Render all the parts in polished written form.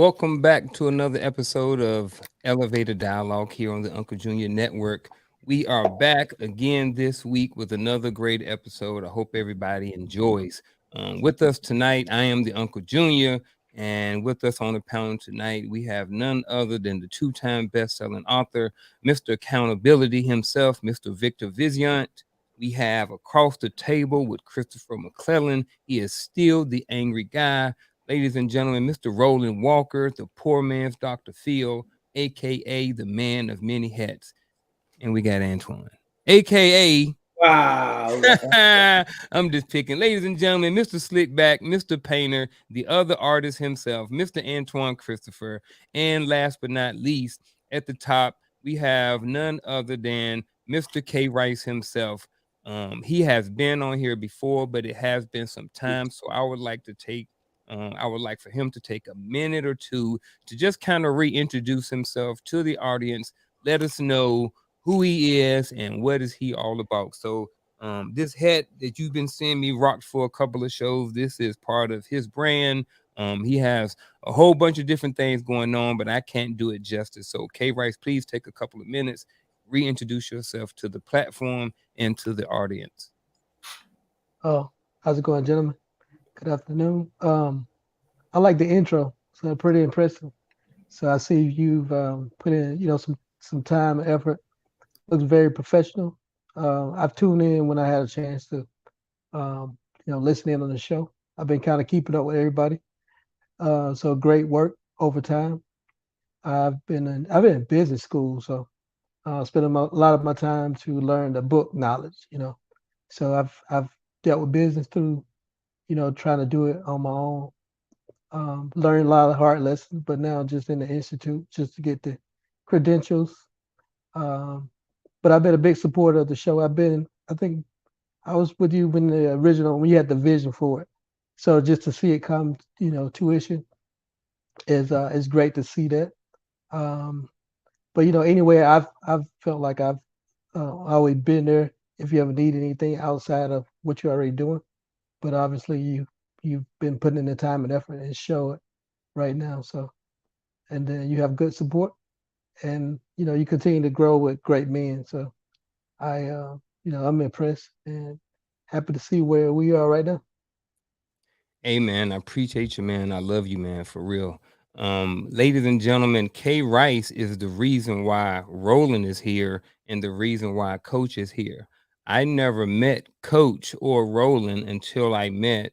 Welcome back to another episode of Elevator Dialogue here on the Uncle Junior Network. We are back again this week with another great episode. I hope everybody enjoys. With us tonight, I am the Uncle Junior, and with us on the panel tonight, we have none other than the two-time best-selling author, Mr. Accountability himself, Mr. Victor Viziant. We have across the table with Christopher McClellan. He is still the angry guy. Ladies and gentlemen, Mr. Roland Walker, the poor man's Dr. Phil, aka the man of many hats. And we got Antoine, aka Wow. I'm just picking. Ladies and gentlemen, Mr. Slickback, Mr. Painter, the other artist himself, Mr. Antoine Christopher. And last but not least, at the top, we have none other than Mr. K. Rice himself. He has been on here before, but it has been some time. So I would like for him to take a minute or two to just kind of reintroduce himself to the audience. Let us know who he is and what is he all about. So this hat that you've been seeing me rock for a couple of shows, this is part of his brand. He has a whole bunch of different things going on, but I can't do it justice. So K Rice, please take a couple of minutes, reintroduce yourself to the platform and to the audience. Oh, how's it going, gentlemen? Good afternoon. I like the intro, so pretty impressive. So I see you've put in, some time and effort. Looks very professional. I've tuned in when I had a chance to, listen in on the show. I've been kind of keeping up with everybody. So great work over time. I've been in business school, so spending a lot of my time to learn the book knowledge. So I've dealt with business through, trying to do it on my own. Learned a lot of hard lessons, but now just in the institute just to get the credentials. Um, but I've been a big supporter of the show. I think I was with you when you had the vision for it. So just to see it come, tuition is great to see that. Um, but anyway, I've felt like I've always been there if you ever need anything outside of what you're already doing. But obviously you've been putting in the time and effort and show it right now. So and then you have good support, and you continue to grow with great men. So I'm impressed and happy to see where we are right now. Hey man, I appreciate you, man. I love you, man, for real. Ladies and gentlemen, Kay Rice is the reason why Roland is here and the reason why Coach is here. I never met Coach or Roland until I met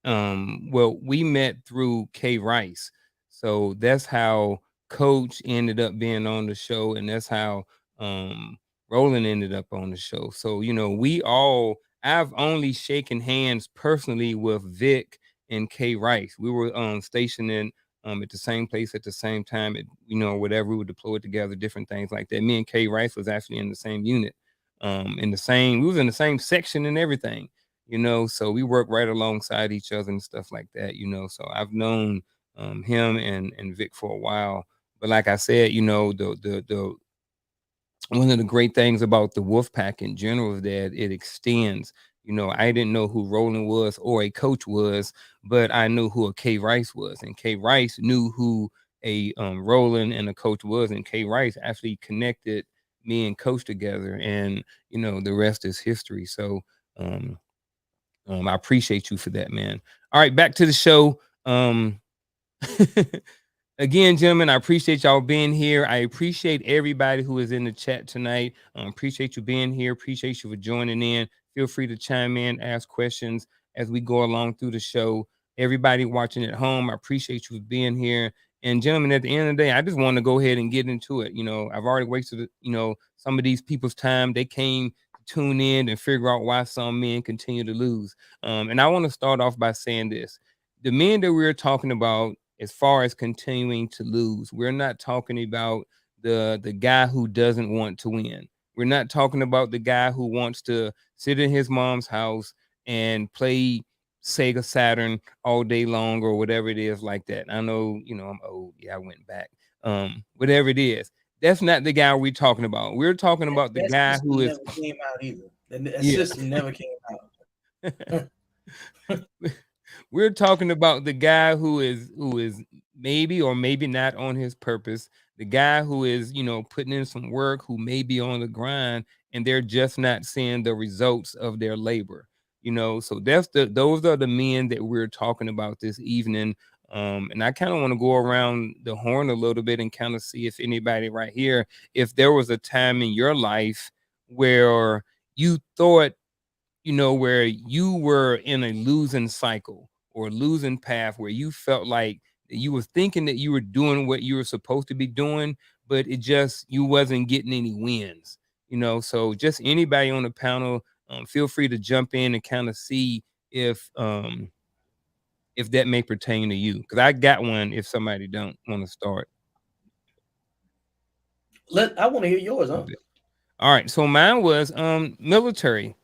we met through Kay Rice. So that's how Coach ended up being on the show, and that's how Roland ended up on the show. So, I've only shaken hands personally with Vic and K Rice. We were stationed in at the same place at the same time. Whatever we were deployed together, different things like that. Me and K Rice was actually in the same unit, we was in the same section and everything. So we work right alongside each other and stuff like that. So I've known him and Vic for a while. But like I said, the one of the great things about the Wolf Pack in general is that it extends. I didn't know who Roland was or a coach was, but I knew who a K Rice was, and K Rice knew who a Roland and a coach was, and K Rice actually connected me and coach together, and the rest is history. So I appreciate you for that, man. All right, back to the show. Again, gentlemen, I appreciate y'all being here. I appreciate everybody who is in the chat tonight. Appreciate you being here. Appreciate you for joining in. Feel free to chime in, ask questions as we go along through the show. Everybody watching at home, I appreciate you for being here. And gentlemen, at the end of the day, I just want to go ahead and get into it. I've already wasted, some of these people's time. They came to tune in and figure out why some men continue to lose. And I want to start off by saying this. The men that we're talking about as far as continuing to lose, we're not talking about the guy who doesn't want to win. We're not talking about the guy who wants to sit in his mom's house and play Sega Saturn all day long or whatever it is like that. I know, I'm old. Yeah, I went back. Whatever it is. That's not the guy we're talking about. We're talking about the That guy system who is never came out either. That yeah. system never came out. We're talking about the guy who is maybe or maybe not on his purpose, the guy who is, putting in some work, who may be on the grind, and they're just not seeing the results of their labor. So those are the men that we're talking about this evening. And I kind of want to go around the horn a little bit and kind of see if anybody right here, if there was a time in your life where you thought, where you were in a losing cycle or losing path, where you felt like you were thinking that you were doing what you were supposed to be doing, but you wasn't getting any wins. So just anybody on the panel, feel free to jump in and kind of see if that may pertain to you, because I got one if somebody don't want to start. I want to hear yours, huh? Okay. All right, so mine was military.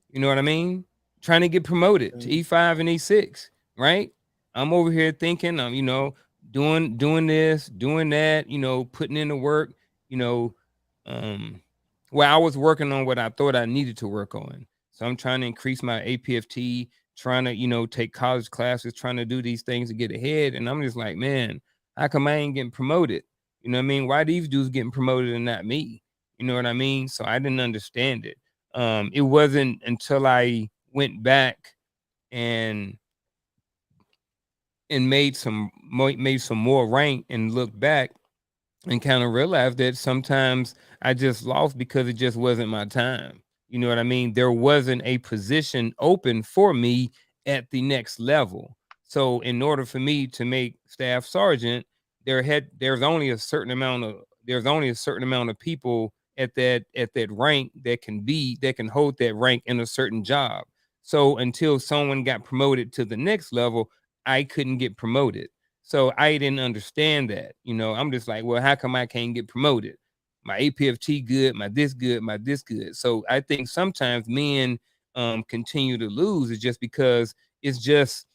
You know what I mean? Trying to get promoted to Mm. E5 and E6, right? I'm over here thinking I'm, doing this, doing that, putting in the work, you know, um, I was working on what I thought I needed to work on. So I'm trying to increase my APFT, trying to, take college classes, trying to do these things to get ahead. And I'm just like, man, how come I ain't getting promoted? You know what I mean? Why these dudes getting promoted and not me? You know what I mean? So I didn't understand it. It wasn't until I went back and made some more rank and looked back and kind of realized that sometimes I just lost because it just wasn't my time. You know what I mean? There wasn't a position open for me at the next level. So in order for me to make staff sergeant, there's only a certain amount of people at that rank that can hold that rank in a certain job. So until someone got promoted to the next level, I couldn't get promoted. So I didn't understand that. I'm just like, well, how come I can't get promoted? My APFT good, my this good, my this good. So I think sometimes men continue to lose is just because it's just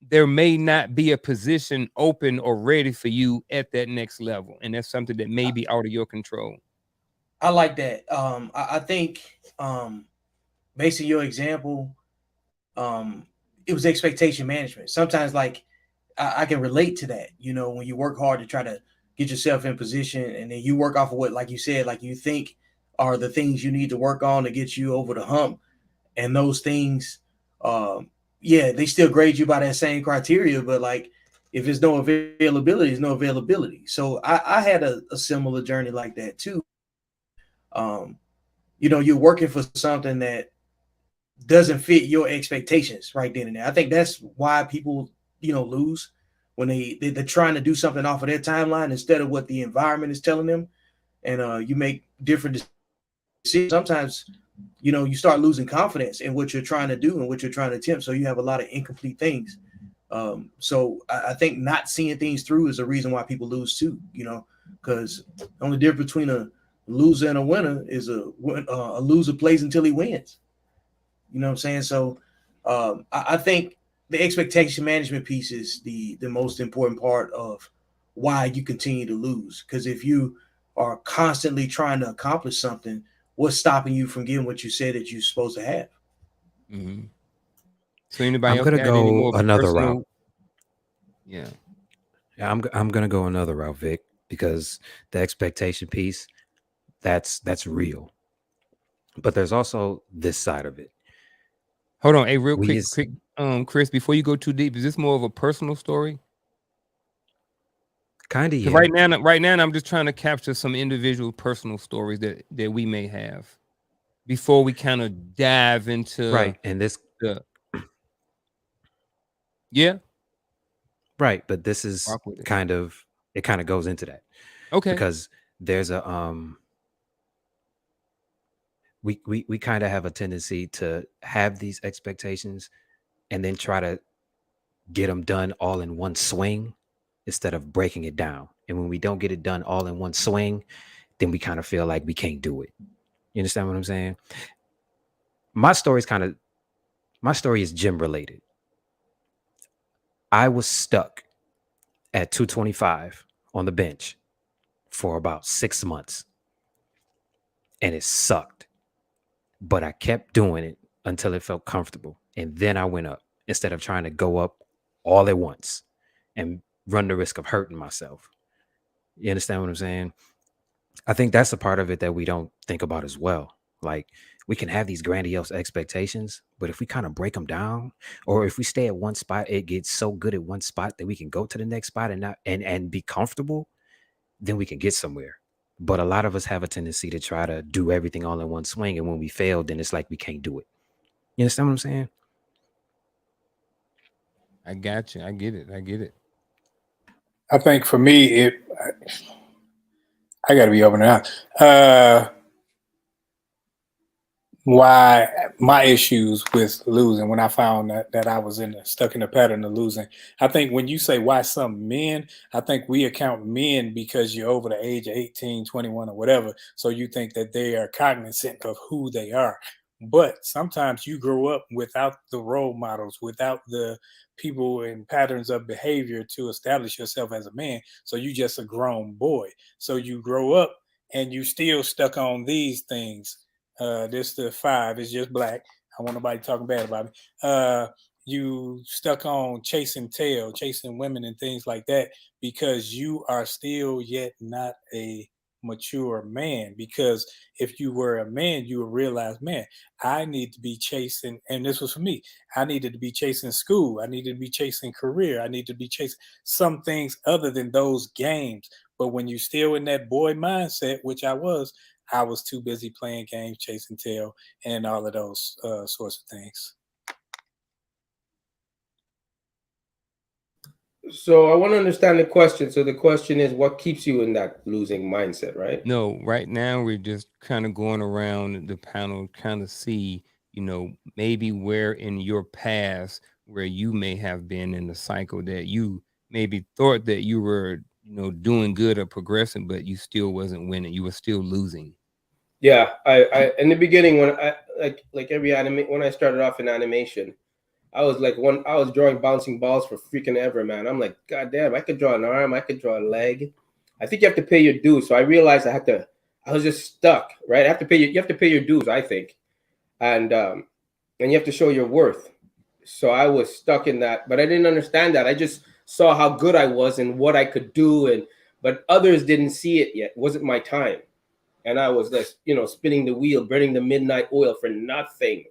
there may not be a position open or ready for you at that next level. And that's something that may I, be out of your control. I like that. I think based on your example, it was expectation management. Sometimes, like I can relate to that. When you work hard to try to get yourself in position, and then you work off of what, like you said, like you think are the things you need to work on to get you over the hump, and those things, um, yeah, they still grade you by that same criteria. But like, if there's no availability, there's no availability. So I had a similar journey like that too, where um, you're working for something that doesn't fit your expectations right then and there. I think that's why people, lose when they're trying to do something off of their timeline instead of what the environment is telling them. And you make different decisions. Sometimes, you start losing confidence in what you're trying to do and what you're trying to attempt. So you have a lot of incomplete things. So I think not seeing things through is a reason why people lose too. Because the only difference between a loser and a winner is a loser plays until he wins. You know what I'm saying? So I think the expectation management piece is the most important part of why you continue to lose. Because if you are constantly trying to accomplish something, what's stopping you from getting what you said that you're supposed to have? Hmm. So anybody I'm else gonna got any go more another route. personal? Yeah. Yeah, I'm gonna go another route, Vic, because the expectation piece, that's real. But there's also this side of it. Hold on. Hey, real We quick, is Chris, before you go too deep, is this more of a personal story? kind of, Because yeah. right now, I'm just trying to capture some individual personal stories that we may have before we kind of dive into Right. And this the yeah. right, but this is Rock with it. kind of it kind of goes into that Okay. because there's a we kind of have a tendency to have these expectations and then try to get them done all in one swing instead of breaking it down. And when we don't get it done all in one swing, then we kind of feel like we can't do it. You understand what I'm saying? My story is kind of my story is gym related. I was stuck at 225 on the bench for about 6 months and it sucked. But I kept doing it until it felt comfortable. And then I went up instead of trying to go up all at once. And run the risk of hurting myself. You understand what I'm saying? I think that's a part of it that we don't think about as well. Like, we can have these grandiose expectations, but if we kind of break them down, or if we stay at one spot, it gets so good at one spot that we can go to the next spot and not and be comfortable, then we can get somewhere. But a lot of us have a tendency to try to do everything all in one swing, and when we fail, then it's like we can't do it. You understand what I'm saying? I got you. I get it. I get it. I think for me, I got to be open now. Why my issues with losing when I found that I was stuck in a pattern of losing. I think when you say why some men, I think we account men because you're over the age of 18, 21, or whatever. So you think that they are cognizant of who they are. But sometimes you grow up without the role models, without the people and patterns of behavior to establish yourself as a man. So you just a grown boy. So you grow up and you still stuck on these things. This the five. It's just black. I want nobody talking bad about me. You stuck on chasing tail, chasing women and things like that because you are still yet not a mature man. Because if you were a man, you would realize, man, I need to be chasing, and this was for me. I needed to be chasing school. I needed to be chasing career. I need to be chasing some things other than those games. But when you're still in that boy mindset, which I was too busy playing games, chasing tail, and all of those sorts of things. So I want to understand the question. So the question is, what keeps you in that losing mindset, right? No, right now we're just kind of going around the panel, kind of see, maybe where in your past where you may have been in the cycle that you maybe thought that you were, doing good or progressing, but you still wasn't winning. You were still losing. Yeah, I in the beginning when I like every anime when I started off in animation, I was drawing bouncing balls for freaking ever, man. I'm like, God damn, I could draw an arm, I could draw a leg. I think you have to pay your dues. So I realized I was just stuck, right? You have to pay your dues, I think. And you have to show your worth. So I was stuck in that, but I didn't understand that. I just saw how good I was and what I could do, but others didn't see it yet. It wasn't my time. And I was just, spinning the wheel, burning the midnight oil for nothing,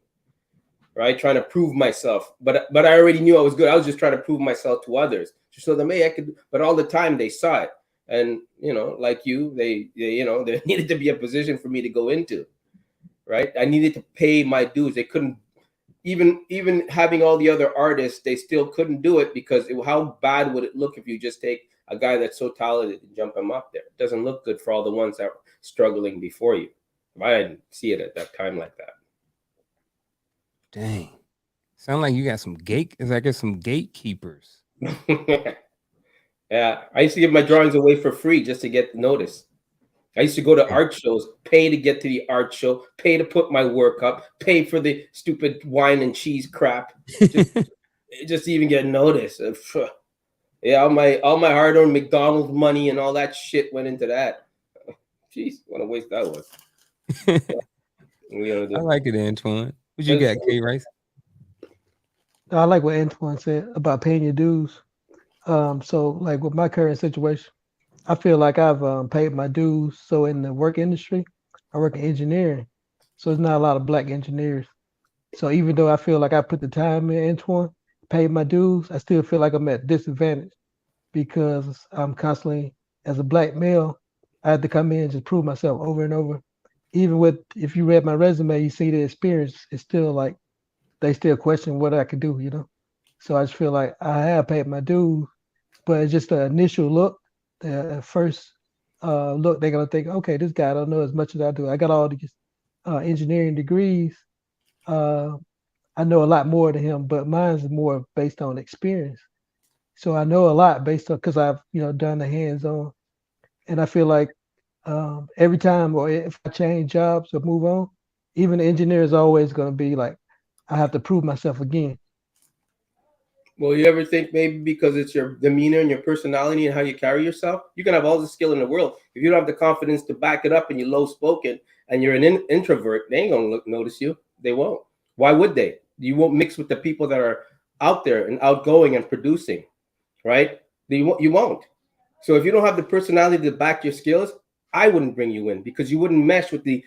right? Trying to prove myself. But I already knew I was good. I was just trying to prove myself to others to show them, hey, I could. But all the time they saw it, and like you, there needed to be a position for me to go into, right? I needed to pay my dues. They couldn't even having all the other artists, they still couldn't do it because how bad would it look if you just take a guy that's so talented and jump him up there? It doesn't look good for all the ones that are struggling before you. I didn't see it at that time like that. Dang. Sound like you got some some gatekeepers. Yeah, I used to give my drawings away for free just to get noticed. I used to go to art shows, pay to get to the art show, pay to put my work up, pay for the stupid wine and cheese crap, just to even get noticed. Yeah, all my hard-earned McDonald's money and all that shit went into that. Jeez, what a waste that was. I like it, Antoine. What you got, K Rice? I like what Antoine said about paying your dues. So like with my current situation, I feel like I've paid my dues. So in the work industry, I work in engineering, so there's not a lot of black engineers. So even though I feel like I put the time in, Antoine, paid my dues, I still feel like I'm at disadvantage because I'm constantly, as a black male, I had to come in and just prove myself over and over. Even with, if you read my resume, you see the experience. It's still like they still question what I could do. So I just feel like I have paid my dues, but it's just the initial look, the first look, they're gonna think, okay, this guy don't know as much as I do. I got all these engineering degrees. Uh, I know a lot more than him, but mine's more based on experience. So I know a lot based on because I've done the hands-on, and I feel like every time or if I change jobs or move on, even the engineer is always going to be like, I have to prove myself again. Well, you ever think maybe because it's your demeanor and your personality and how you carry yourself, you can have all the skill in the world. If you don't have the confidence to back it up and you're low spoken and you're an introvert, they ain't gonna notice you. They won't. Why would they? You won't mix with the people that are out there and outgoing and producing, right? You won't. So if you don't have the personality to back your skills, I wouldn't bring you in because you wouldn't mesh with the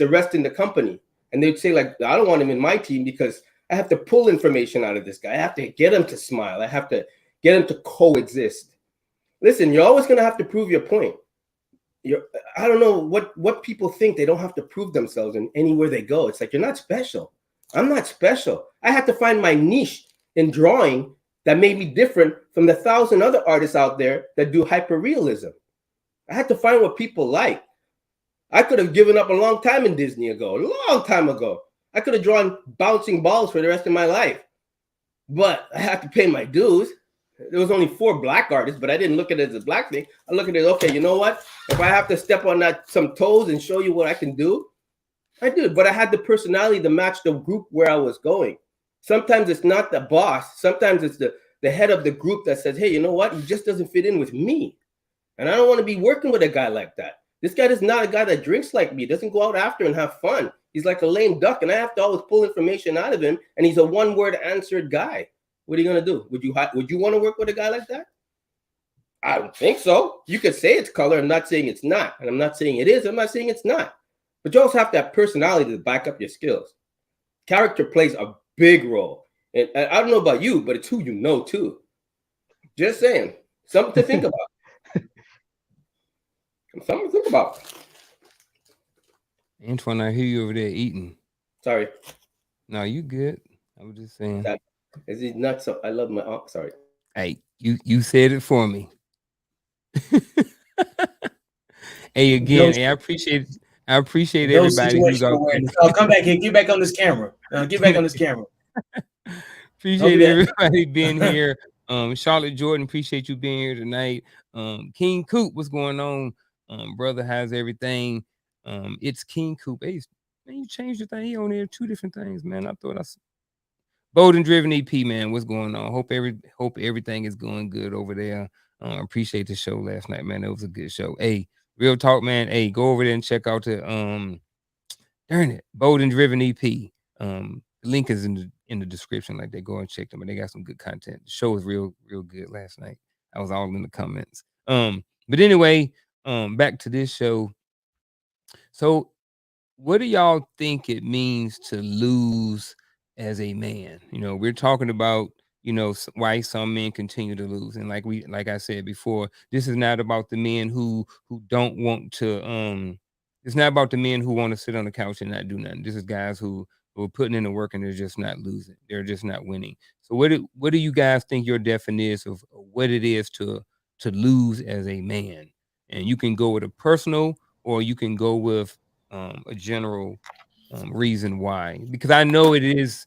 rest in the company. And they'd say like, I don't want him in my team because I have to pull information out of this guy. I have to get him to smile. I have to get him to coexist. Listen, you're always going to have to prove your point. You're, I don't know what people think. They don't have to prove themselves in anywhere they go. It's like, you're not special. I'm not special. I had to find my niche in drawing that made me different from the 1,000 other artists out there that do hyperrealism. I had to find what people like. I could have given up a long time in Disney ago, a long time ago. I could have drawn bouncing balls for the rest of my life. But I had to pay my dues. There was only 4 black artists, but I didn't look at it as a black thing. I look at it, okay, you know what? If I have to step on some toes and show you what I can do, I did. But I had the personality to match the group where I was going. Sometimes it's not the boss. Sometimes it's the head of the group that says, hey, you know what? He just doesn't fit in with me. And I don't want to be working with a guy like that. This guy is not a guy that drinks like me, doesn't go out after and have fun. He's like a lame duck, and I have to always pull information out of him, and he's a one-word answered guy. What are you going to do? Would you want to work with a guy like that? I don't think so. You could say it's color. I'm not saying it's not. And I'm not saying it is. I'm not saying it's not. But you also have to have personality to back up your skills. Character plays a big role. And I don't know about you, but it's who you know too. Just saying. Something to think about. Something to think about. Antoine, I hear you over there eating. Sorry. No, you good. I was just saying. Is he nuts? So I love my sorry. Hey, you said it for me. Hey, again, hey, I appreciate everybody who's out there. Oh, come back here. Get back on this camera. Get back on this camera. Appreciate everybody being here. Charlotte Jordan, appreciate you being here tonight. King Coop, what's going on? Brother, how's everything? It's King Coop. Hey, man, you changed the thing. He on there 2 different things, man. I thought Bold and Driven EP, man. What's going on? Hope everything is going good over there. Appreciate the show last night, man. It was a good show. Hey, real talk, man. Hey, go over there and check out the darn it, Bold and Driven EP. The link is in the description. Like, they go and check them, and they got some good content. The show was real good last night. I was all in the comments. But anyway, back to this show. So, what do y'all think it means to lose as a man? You know, we're talking about, you know, why some men continue to lose. And like I said before, this is not about the men who don't want to it's not about the men who want to sit on the couch and not do nothing. This is guys who are putting in the work and they're just not losing. They're just not winning. So what do you guys think your definition is of what it is to lose as a man? And you can go with a personal, or you can go with a general reason why, because I know it is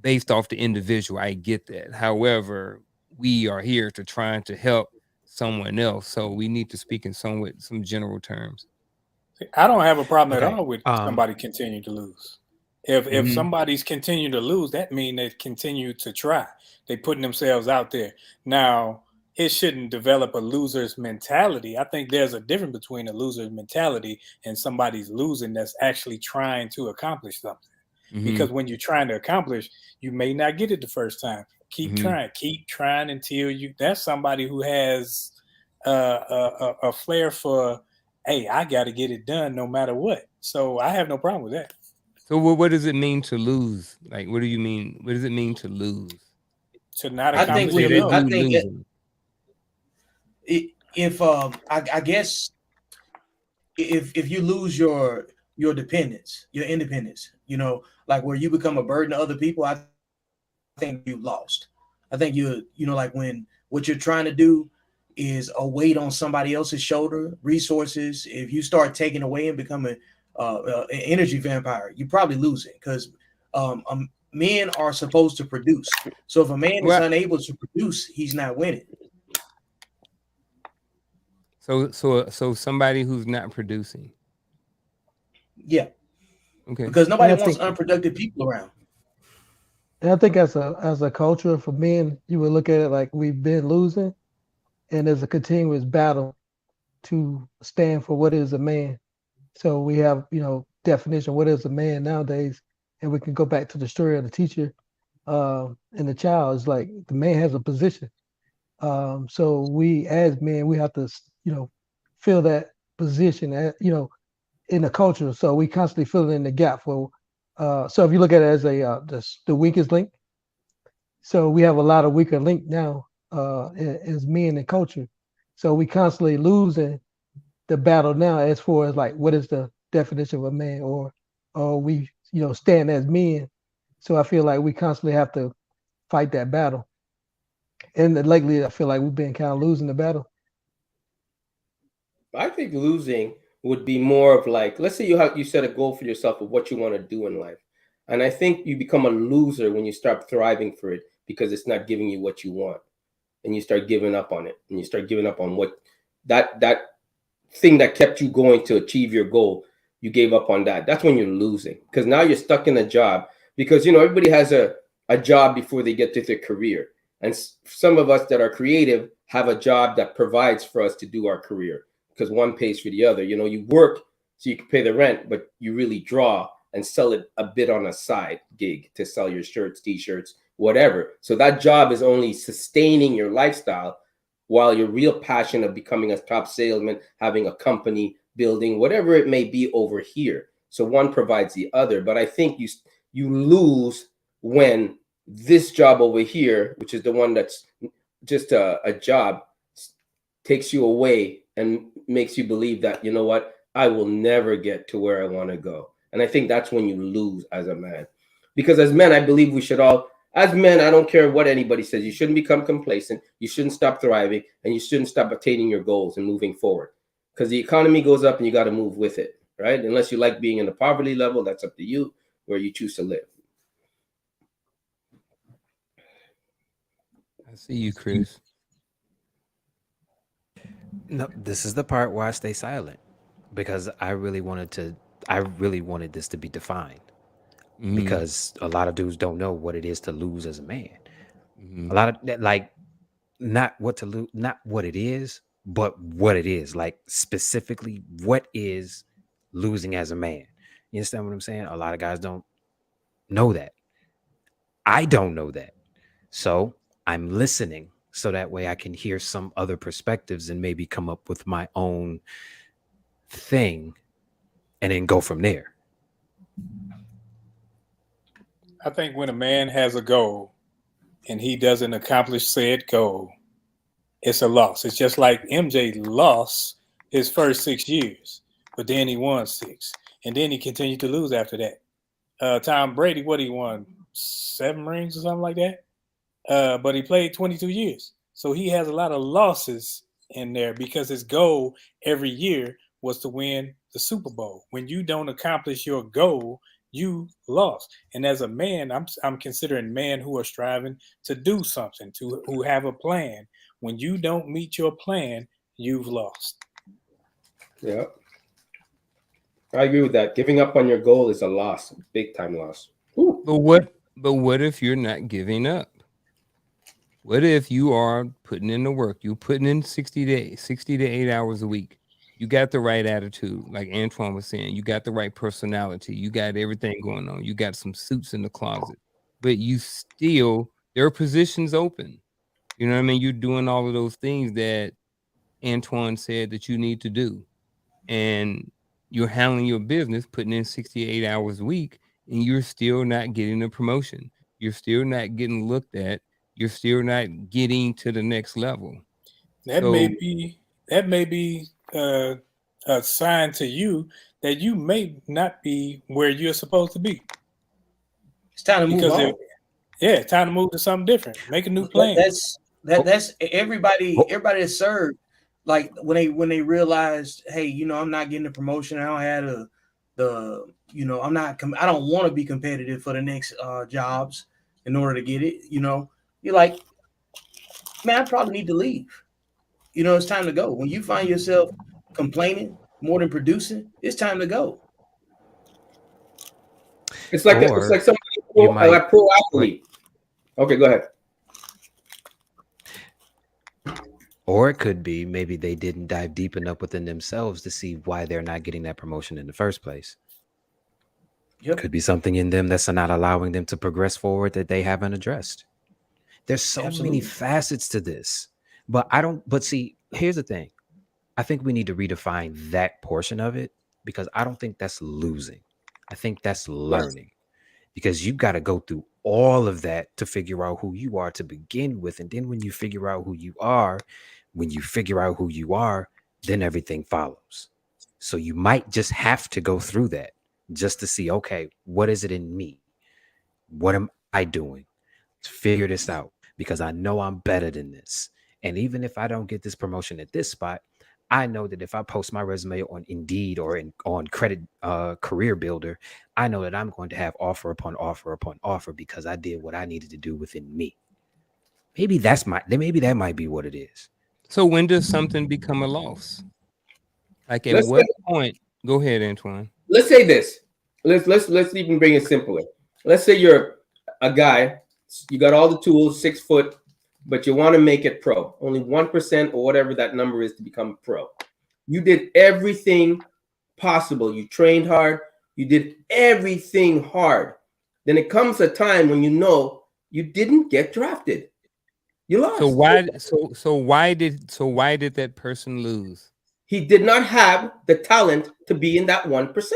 based off the individual. I get that. However, we are here to try to help someone else, so we need to speak in some general terms. I don't have a problem at all with somebody continuing to lose. If Mhm. somebody's continuing to lose, that means they continue to try. They putting themselves out there. Now, it shouldn't develop a loser's mentality. I think there's a difference between a loser's mentality and somebody's losing that's actually trying to accomplish something. Mhm. Because when you're trying to accomplish, you may not get it the first time. Keep trying until you. That's somebody who has a flair for, hey, I got to get it done no matter what. So I have no problem with that. So what does it mean to lose? Like, what do you mean? What does it mean to lose? To not I think accomplish your goal. I think if I guess if you lose your dependence, your independence, you know, like where you become a burden to other people, I think you've lost. I think you know, like when what you're trying to do is a weight on somebody else's shoulder, resources. If you start taking away and becoming an energy vampire, you probably lose it, because men are supposed to produce. So if a man is unable to produce, he's not winning. So somebody who's not producing. Yeah. Okay. Because nobody wants unproductive people around. And I think as a culture for men, you would look at it like we've been losing, and there's a continuous battle to stand for what is a man. So we have, you know, definition what is a man nowadays, and we can go back to the story of the teacher and the child. It's like the man has a position, So we as men, we have to, fill that position, in the culture. So we constantly fill in the gap for. So if you look at it as the weakest link, so we have a lot of weaker link now as men in culture. So we constantly losing the battle now as far as like what is the definition of a man, or we stand as men. So I feel like we constantly have to fight that battle. And lately, I feel like we've been kind of losing the battle. I think losing would be more of like, let's say you set a goal for yourself of what you want to do in life, and I think you become a loser when you start thriving for it because it's not giving you what you want, and you start giving up on it, and you start giving up on what that thing that kept you going to achieve your goal. You gave up on that. That's when you're losing, because now you're stuck in a job, because everybody has a job before they get to their career, and some of us that are creative have a job that provides for us to do our career, because one pays for the other. You work so you can pay the rent, but you really draw and sell it a bit on a side gig to sell your shirts, t-shirts, whatever. So that job is only sustaining your lifestyle, while your real passion of becoming a top salesman, having a company, building, whatever it may be over here. So one provides the other. But I think you lose when this job over here, which is the one that's just a job, takes you away and makes you believe that, you know what, I will never get to where I want to go. And I think that's when you lose as a man. Because as men, I believe we should all, as men, I don't care what anybody says, you shouldn't become complacent, you shouldn't stop thriving, and you shouldn't stop attaining your goals and moving forward. Because the economy goes up and you got to move with it, right? Unless you like being in the poverty level, that's up to you, where you choose to live. I see you, Chris. No, this is the part where I stay silent because I really wanted this to be defined Mm-hmm. because a lot of dudes don't know what it is to lose as a man. Mm-hmm. A lot of that, like, not what to lose, not what it is, but what it is. Like, specifically, what is losing as a man? You understand what I'm saying? A lot of guys don't know that. I don't know that. So I'm listening so that way I can hear some other perspectives and maybe come up with my own thing and then go from there. I think when a man has a goal and he doesn't accomplish said goal, it's a loss. It's just like MJ lost his first 6 years, but then he won six, and then he continued to lose after that. Tom Brady, what he won, 7 rings or something like that. But he played 22 years, so he has a lot of losses in there because his goal every year was to win the Super Bowl. When you don't accomplish your goal, you lost. And as a man, I'm considering men who are striving to do something, to who have a plan. When you don't meet your plan, you've lost. Yeah, I agree with that. Giving up on your goal is a loss, big time loss. Whew. But what if you're not giving up? What if you are putting in the work? You putting in 60 days, 60 to 8 hours a week. You got the right attitude, like Antoine was saying. You got the right personality. You got everything going on. You got some suits in the closet, but there are positions open. You know what I mean? You're doing all of those things that Antoine said that you need to do, and you're handling your business, putting in 68 hours a week, and you're still not getting a promotion. You're still not getting looked at. You're still not getting to the next level. That may So be that may be a sign to you that you may not be where you're supposed to be. It's time to move Because on. yeah, time to move to something different. Make a new That, plan. that's that Oh, that's everybody. oh, Everybody that served, like when they realized, hey, I'm not getting the promotion. I don't have I'm not. I don't want to be competitive for the next jobs in order to get it. You're like, man, I probably need to leave. It's time to go. When you find yourself complaining more than producing, it's time to go. It's like or somebody you a might pro wait, athlete. Okay, go ahead. or it could be maybe they didn't dive deep enough within themselves to see why they're not getting that promotion in the first place. Yep, Could be something in them that's not allowing them to progress forward that they haven't addressed. There's so many absolutely. facets to this. But I don't. But see, here's the thing. I think we need to redefine that portion of it, because I don't think that's losing. I think that's learning, because you got to go through all of that to figure out who you are to begin with. And then when you figure out who you are, when you figure out who you are, then everything follows. So you might just have to go through that just to see, okay, what is it in me? What am I doing? Let's figure this out, because I know I'm better than this. And even if I don't get this promotion at this spot, I know that if I post my resume on Indeed or on Credit Career Builder, I know that I'm going to have offer upon offer upon offer, because I did what I needed to do within me. Maybe that might be what it is. So when does something become a loss? Like at Let's say, what point? Go ahead, Antoine. let's say this. Let's even bring it simpler. Let's say you're a guy, you got all the tools, 6 foot, but you want to make it pro. Only 1% or whatever that number is to become pro. You did everything possible. You trained hard. You did everything hard. Then it comes a time when you know you didn't get drafted. You So lost. why? So why did that person lose? He did not have the talent to be in that 1%.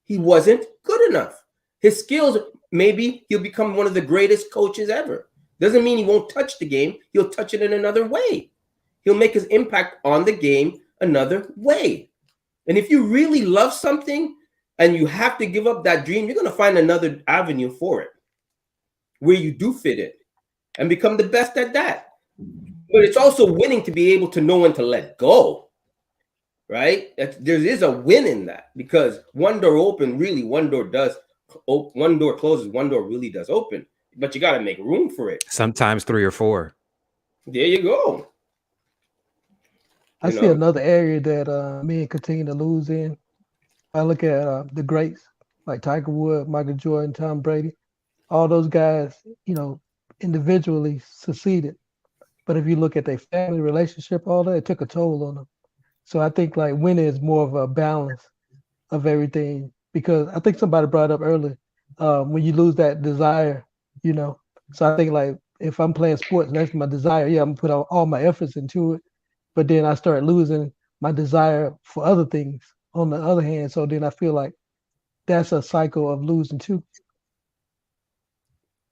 He wasn't good enough. His skills, maybe he'll become one of the greatest coaches ever. Doesn't mean he won't touch the game. He'll touch it in another way. He'll make his impact on the game another way. And if you really love something and you have to give up that dream, you're going to find another avenue for it where you do fit in and become the best at that. But it's also winning to be able to know when to let go, right? There is a win in that, because one door open, really, one door closes, one door really does open. But you got to make room for it. Sometimes 3 or 4. There you go. I see another area that men continue to lose in. I look at the greats like Tiger Woods, Michael Jordan, Tom Brady. All those guys, individually succeeded. But if you look at their family relationship, all that, it took a toll on them. So I think like winning is more of a balance of everything, because I think somebody brought up earlier, when you lose that desire, you know. So I think like if I'm playing sports, that's my desire. Yeah, I'm gonna put all my efforts into it, but then I start losing my desire for other things on the other hand. So then I feel like that's a cycle of losing too.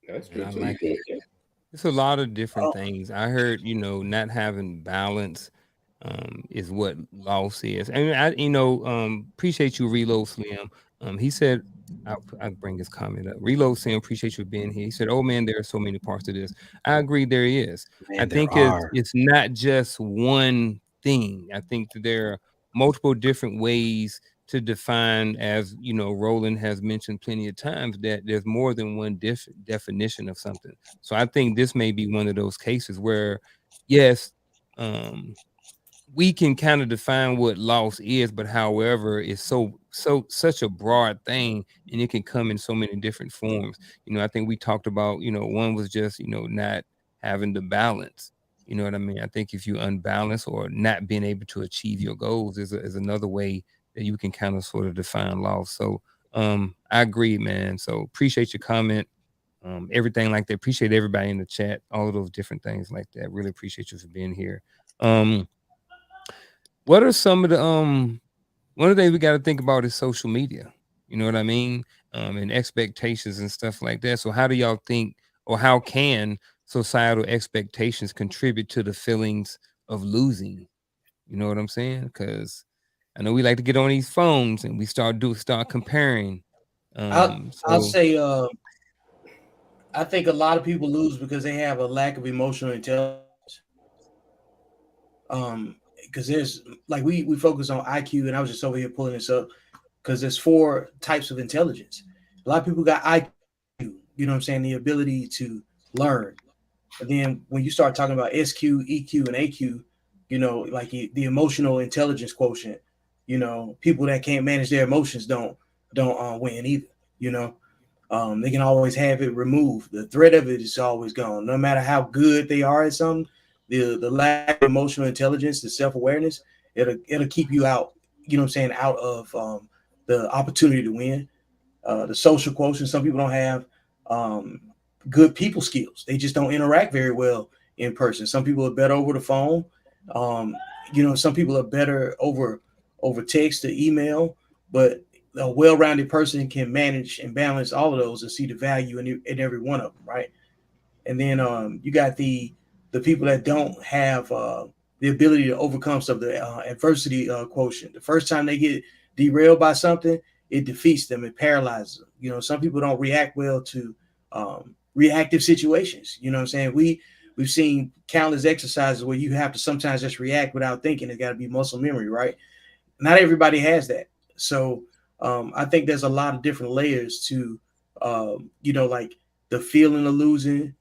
That's And true I too. like it. It's a lot of different Oh, things. I heard, not having balance is what loss is. And appreciate you, Reload Slim. He said, I'll bring his comment up. Reload Slim, appreciate you being here. He said, "Oh man, there are so many parts to this." I agree, there is. I Man, there think it's are. it's not just one thing. I think that there are multiple different ways to define, as Roland has mentioned plenty of times, that there's more than one definition of something. So I think this may be one of those cases where, yes, um, we can kind of define what loss is, but however, it's such a broad thing, and it can come in so many different forms. I think we talked about, one was just, not having the balance. You know what I mean? I think if you unbalance or not being able to achieve your goals is another way that you can kind of sort of define loss. So I agree, man. So appreciate your comment. Everything like that. Appreciate everybody in the chat, all of those different things like that. Really appreciate you for being here. Um, what are some of the one of the things we got to think about is social media. You know what I mean? And expectations and stuff like that. So how do y'all think, or how can societal expectations contribute to the feelings of losing? You know what I'm saying? Because I know we like to get on these phones and we start comparing. I'll So say I think a lot of people lose because they have a lack of emotional intelligence. Because there's like we focus on IQ, and I was just over here pulling this up because there's 4 types of intelligence. A lot of people got IQ, you know what I'm saying, the ability to learn. And then when you start talking about SQ, EQ, and AQ, like the emotional intelligence quotient, people that can't manage their emotions don't win either. They can always have it removed. The threat of it is always gone. No matter how good they are at something, the lack of emotional intelligence, the self awareness, it'll keep you out. You know what I'm saying? Out of the opportunity to win. The social quotient. Some people don't have um, good people skills. They just don't interact very well in person. Some people are better over the phone. Um, some people are better over text or email, but a well-rounded person can manage and balance all of those and see the value in every one of them, right? And then you got the people that don't have the ability to overcome stuff, the adversity quotient. The first time they get derailed by something, it defeats them, it paralyzes them. Some people don't react well to reactive situations. You know what I'm saying? We've seen countless exercises where you have to sometimes just react without thinking. It's got to be muscle memory, right? Not everybody has that. So I think there's a lot of different layers to, like the feeling of losing,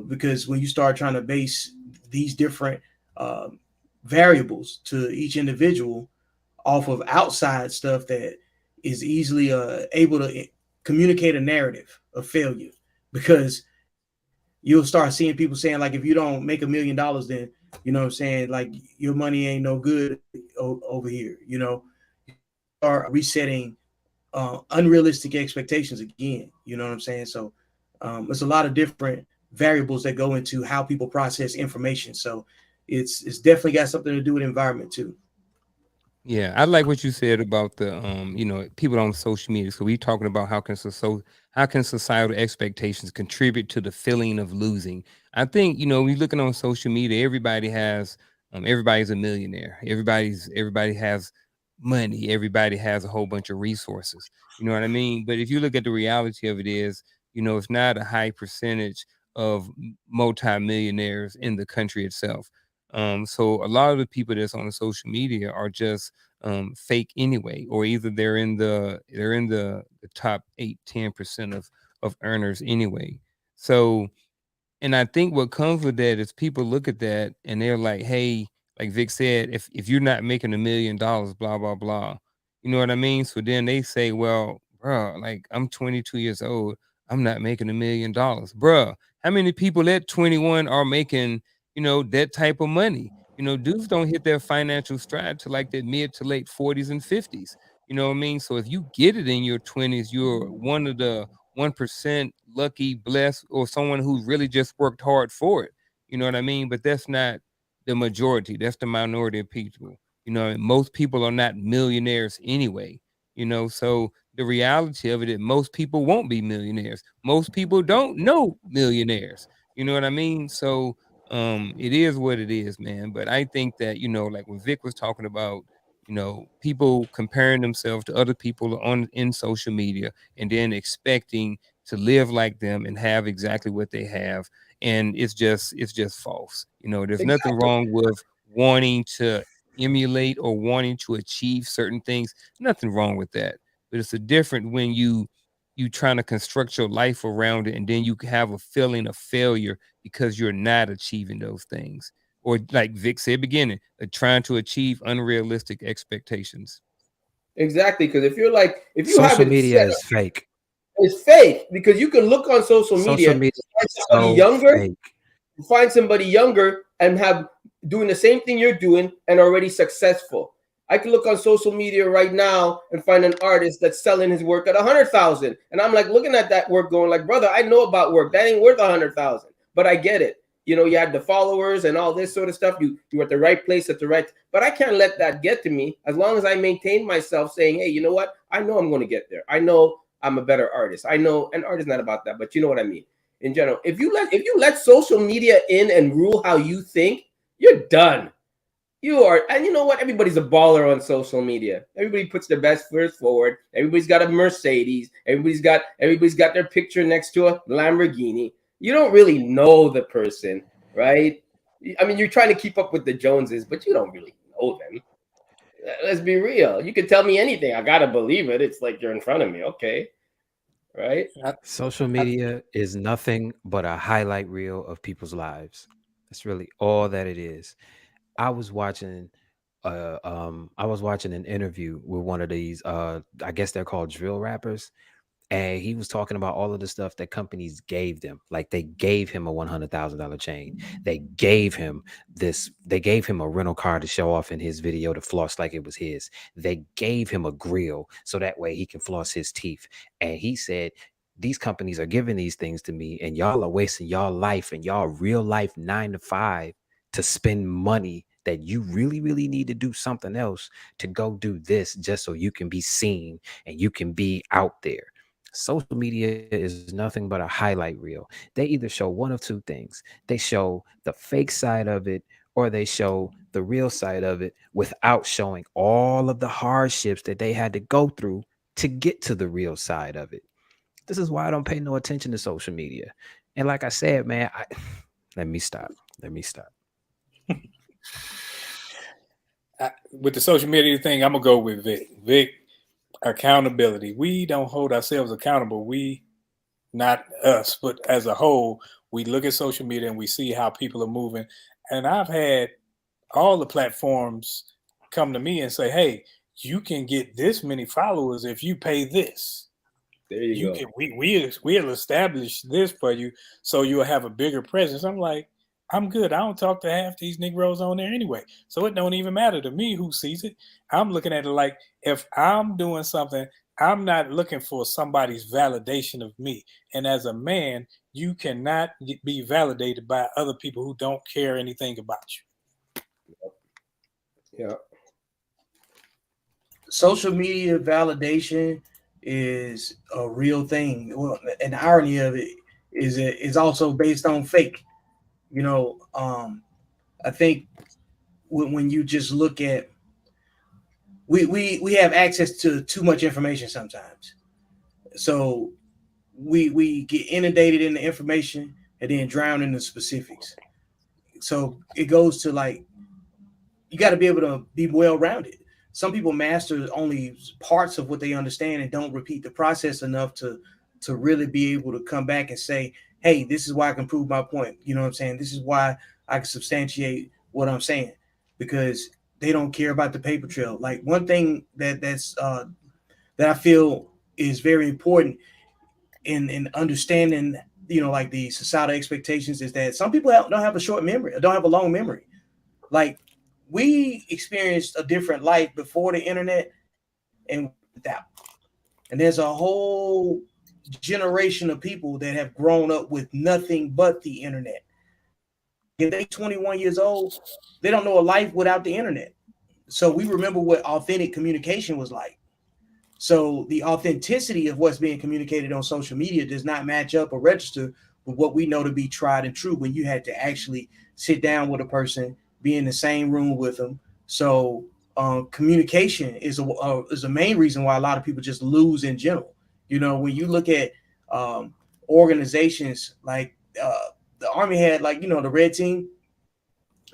because when you start trying to base these different uh, variables to each individual off of outside stuff that is easily able to communicate a narrative of failure, because you'll start seeing people saying like, if you don't make $1 million, then what I'm saying, like your money ain't no good over here. You start resetting unrealistic expectations again. You know what I'm saying? So there's a lot of different variables that go into how people process information. So it's definitely got something to do with environment too. Yeah, I like what you said about the people on social media. So we talking about how can societal expectations contribute to the feeling of losing. I think we looking on social media. Everybody's a millionaire. Everybody has money. Everybody has a whole bunch of resources. You know what I mean? But if you look at the reality of it is, it's not a high percentage of multimillionaires in the country itself. So a lot of the people that's on the social media are just fake anyway, or either they're in the top 8-10% of earners anyway. So, and I think what comes with that is people look at that and they're like, hey, like Vic said, if you're not making $1 million, blah blah blah, you know what I mean? So then they say, well, bro, like I'm 22 years old, I'm not making $1 million, bro. How many people at 21 are making that type of money? Dudes don't hit their financial stride to like their mid to late 40s and 50s. You know what I mean? So if you get it in your 20s, you're one of the 1% lucky, blessed, or someone who really just worked hard for it. You know what I mean? But that's not the majority. That's the minority of people. And most people are not millionaires anyway. So the reality of it is most people won't be millionaires. Most people don't know millionaires. You know what I mean? So it is what it is, man. But I think that, like when Vic was talking about, people comparing themselves to other people on in social media and then expecting to live like them and have exactly what they have, and it's just false. There's nothing Exactly. wrong with wanting to emulate or wanting to achieve certain things. Nothing wrong with that, but it's a different when you trying to construct your life around it and then you have a feeling of failure because you're not achieving those things, or like Vic said beginning, trying to achieve unrealistic expectations. Exactly. Because if you have Social it media set is fake. it's fake because you can look on social Social media, media find is somebody so younger, fake. and have doing the same thing you're doing and already successful. I can look on social media right now and find an artist that's selling his work at 100,000, and I'm like looking at that work, going like, brother, I know about work that ain't worth 100,000, but I get it. You had the followers and all this sort of stuff. You were at the right place at the right, but I can't let that get to me as long as I maintain myself saying, hey, you know what? I know I'm going to get there. I know I'm a better artist. I know an artist not about that, but you know what I mean. In general, if you let social media in and rule how you think, you're done. You are, and you know what? Everybody's a baller on social media. Everybody puts their best foot forward. Everybody's got a Mercedes. Everybody's got their picture next to a Lamborghini. You don't really know the person, right? I mean, you're trying to keep up with the Joneses, but you don't really know them. Let's be real. You can tell me anything. I gotta believe it. It's like you're in front of me, okay? Right? I, Social I, media is nothing but a highlight reel of people's lives. That's really all that it is. I was watching I was watching an interview with one of these I guess they're called drill rappers, and he was talking about all of the stuff that companies gave them. Like they gave him a $100,000 chain. They gave him a rental car to show off in his video to floss like it was his. They gave him a grill so that way he can floss his teeth. And he said these companies are giving these things to me, and y'all are wasting y'all life and y'all real life 9 to 5 to spend money that you really, really need to do something else to go do this just so you can be seen and you can be out there. Social media is nothing but a highlight reel. They either show one of two things. They show the fake side of it, or they show the real side of it without showing all of the hardships that they had to go through to get to the real side of it. This is why I don't pay no attention to social media. And like I said, man, let me stop. Let me stop. With the social media thing, I'm gonna go with Vic. Vic, accountability. We don't hold ourselves accountable. We, not us, but as a whole, we look at social media and we see how people are moving. And I've had all the platforms come to me and say, "Hey, you can get this many followers if you pay this. There you go. Can we'll establish this for you, so you'll have a bigger presence." I'm like, I'm good. I don't talk to half these Negroes on there anyway, so it don't even matter to me who sees it. I'm looking at it like, if I'm doing something, I'm not looking for somebody's validation of me. And as a man, you cannot be validated by other people who don't care anything about you. Yeah. Social media validation is a real thing. Well, and the irony of it is also based on fake. You know, I think when you just look at, we have access to too much information sometimes. So we get inundated in the information and then drown in the specifics. So it goes to like, you got to be able to be well rounded. Some people master only parts of what they understand and don't repeat the process enough to really be able to come back and say, hey, this is why I can prove my point. You know what I'm saying? This is why I can substantiate what I'm saying, because they don't care about the paper trail. Like, one thing that I feel is very important in understanding, like the societal expectations, is that some people don't have a short memory, or don't have a long memory. Like, we experienced a different life before the internet and without. And there's a whole generation of people that have grown up with nothing but the internet. If they 21 years old, they don't know a life without the internet. So we remember what authentic communication was like. So the authenticity of what's being communicated on social media does not match up or register with what we know to be tried and true when you had to actually sit down with a person, be in the same room with them. So communication is a main reason why a lot of people just lose in general. When you look at um, organizations like the Army had, like, the Red Team,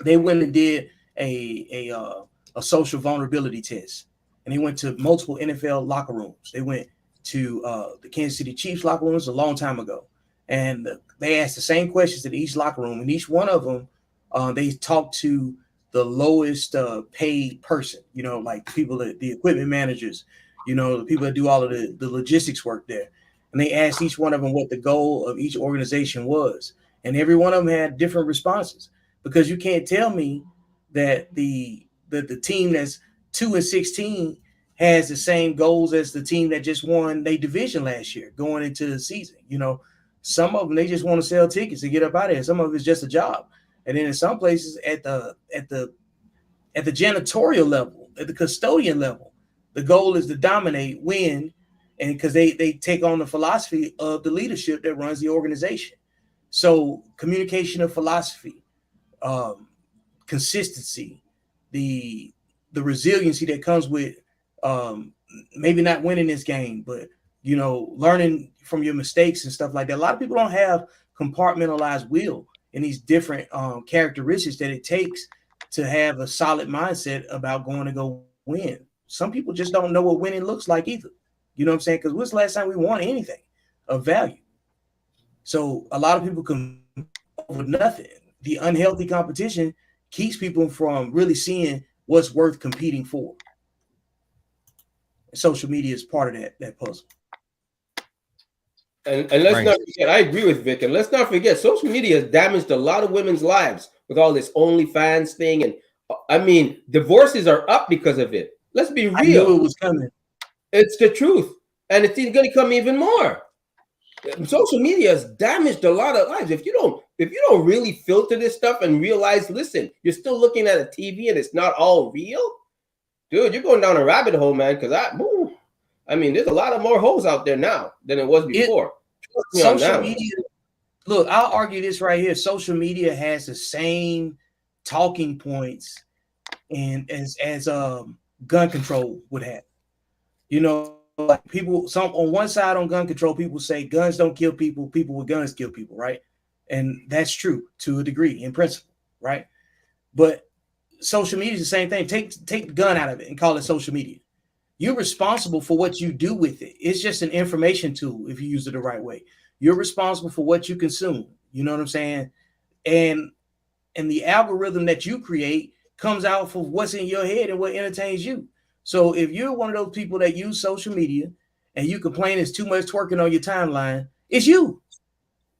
they went and did a social vulnerability test, and they went to multiple NFL locker rooms. They went to the Kansas City Chiefs locker rooms a long time ago, and they asked the same questions at each locker room, and each one of them, they talked to the lowest paid person. Like the equipment managers, the people that do all of the logistics work there, and they asked each one of them what the goal of each organization was, and every one of them had different responses, because you can't tell me that the team that's 2-16 has the same goals as the team that just won their division last year going into the season. Some of them, they just want to sell tickets to get up out of here. Some of it's just a job. And then in some places, at the janitorial level, at the custodian level, the goal is to dominate, win, and because they take on the philosophy of the leadership that runs the organization. So communication of philosophy, um, consistency, the resiliency that comes with um, maybe not winning this game, but learning from your mistakes and stuff like that. A lot of people don't have compartmentalized will and these different characteristics that it takes to have a solid mindset about going to go win. Some people just don't know what winning looks like either. You know what I'm saying? Because when's the last time we won anything of value? So a lot of people compete over nothing. The unhealthy competition keeps people from really seeing what's worth competing for. And social media is part of that puzzle. And let's Right. not forget, I agree with Vic, and let's not forget, social media has damaged a lot of women's lives with all this OnlyFans thing. And I mean, divorces are up because of it. Let's be I knew real. it was coming. It's the truth. And it's going to come even more. Social media has damaged a lot of lives. If you don't really filter this stuff and realize, listen, you're still looking at a TV and it's not all real, dude, you're going down a rabbit hole, man. Because I mean, there's a lot of more holes out there now than it was It before. Trust me on social that one. media. Look, I'll argue this right here. Social media has the same talking points and as gun control would have. You know, like people, some on one side on gun control, people say guns don't kill people, people with guns kill people, right? And that's true to a degree in principle, right? But social media is the same thing. Take the gun out of it and call it social media. You're responsible for what you do with it. It's just an information tool if you use it the right way. You're responsible for what you consume. You know what I'm saying? And the algorithm that you create comes out for what's in your head and what entertains you. So if you're one of those people that use social media and you complain it's too much twerking on your timeline, it's you.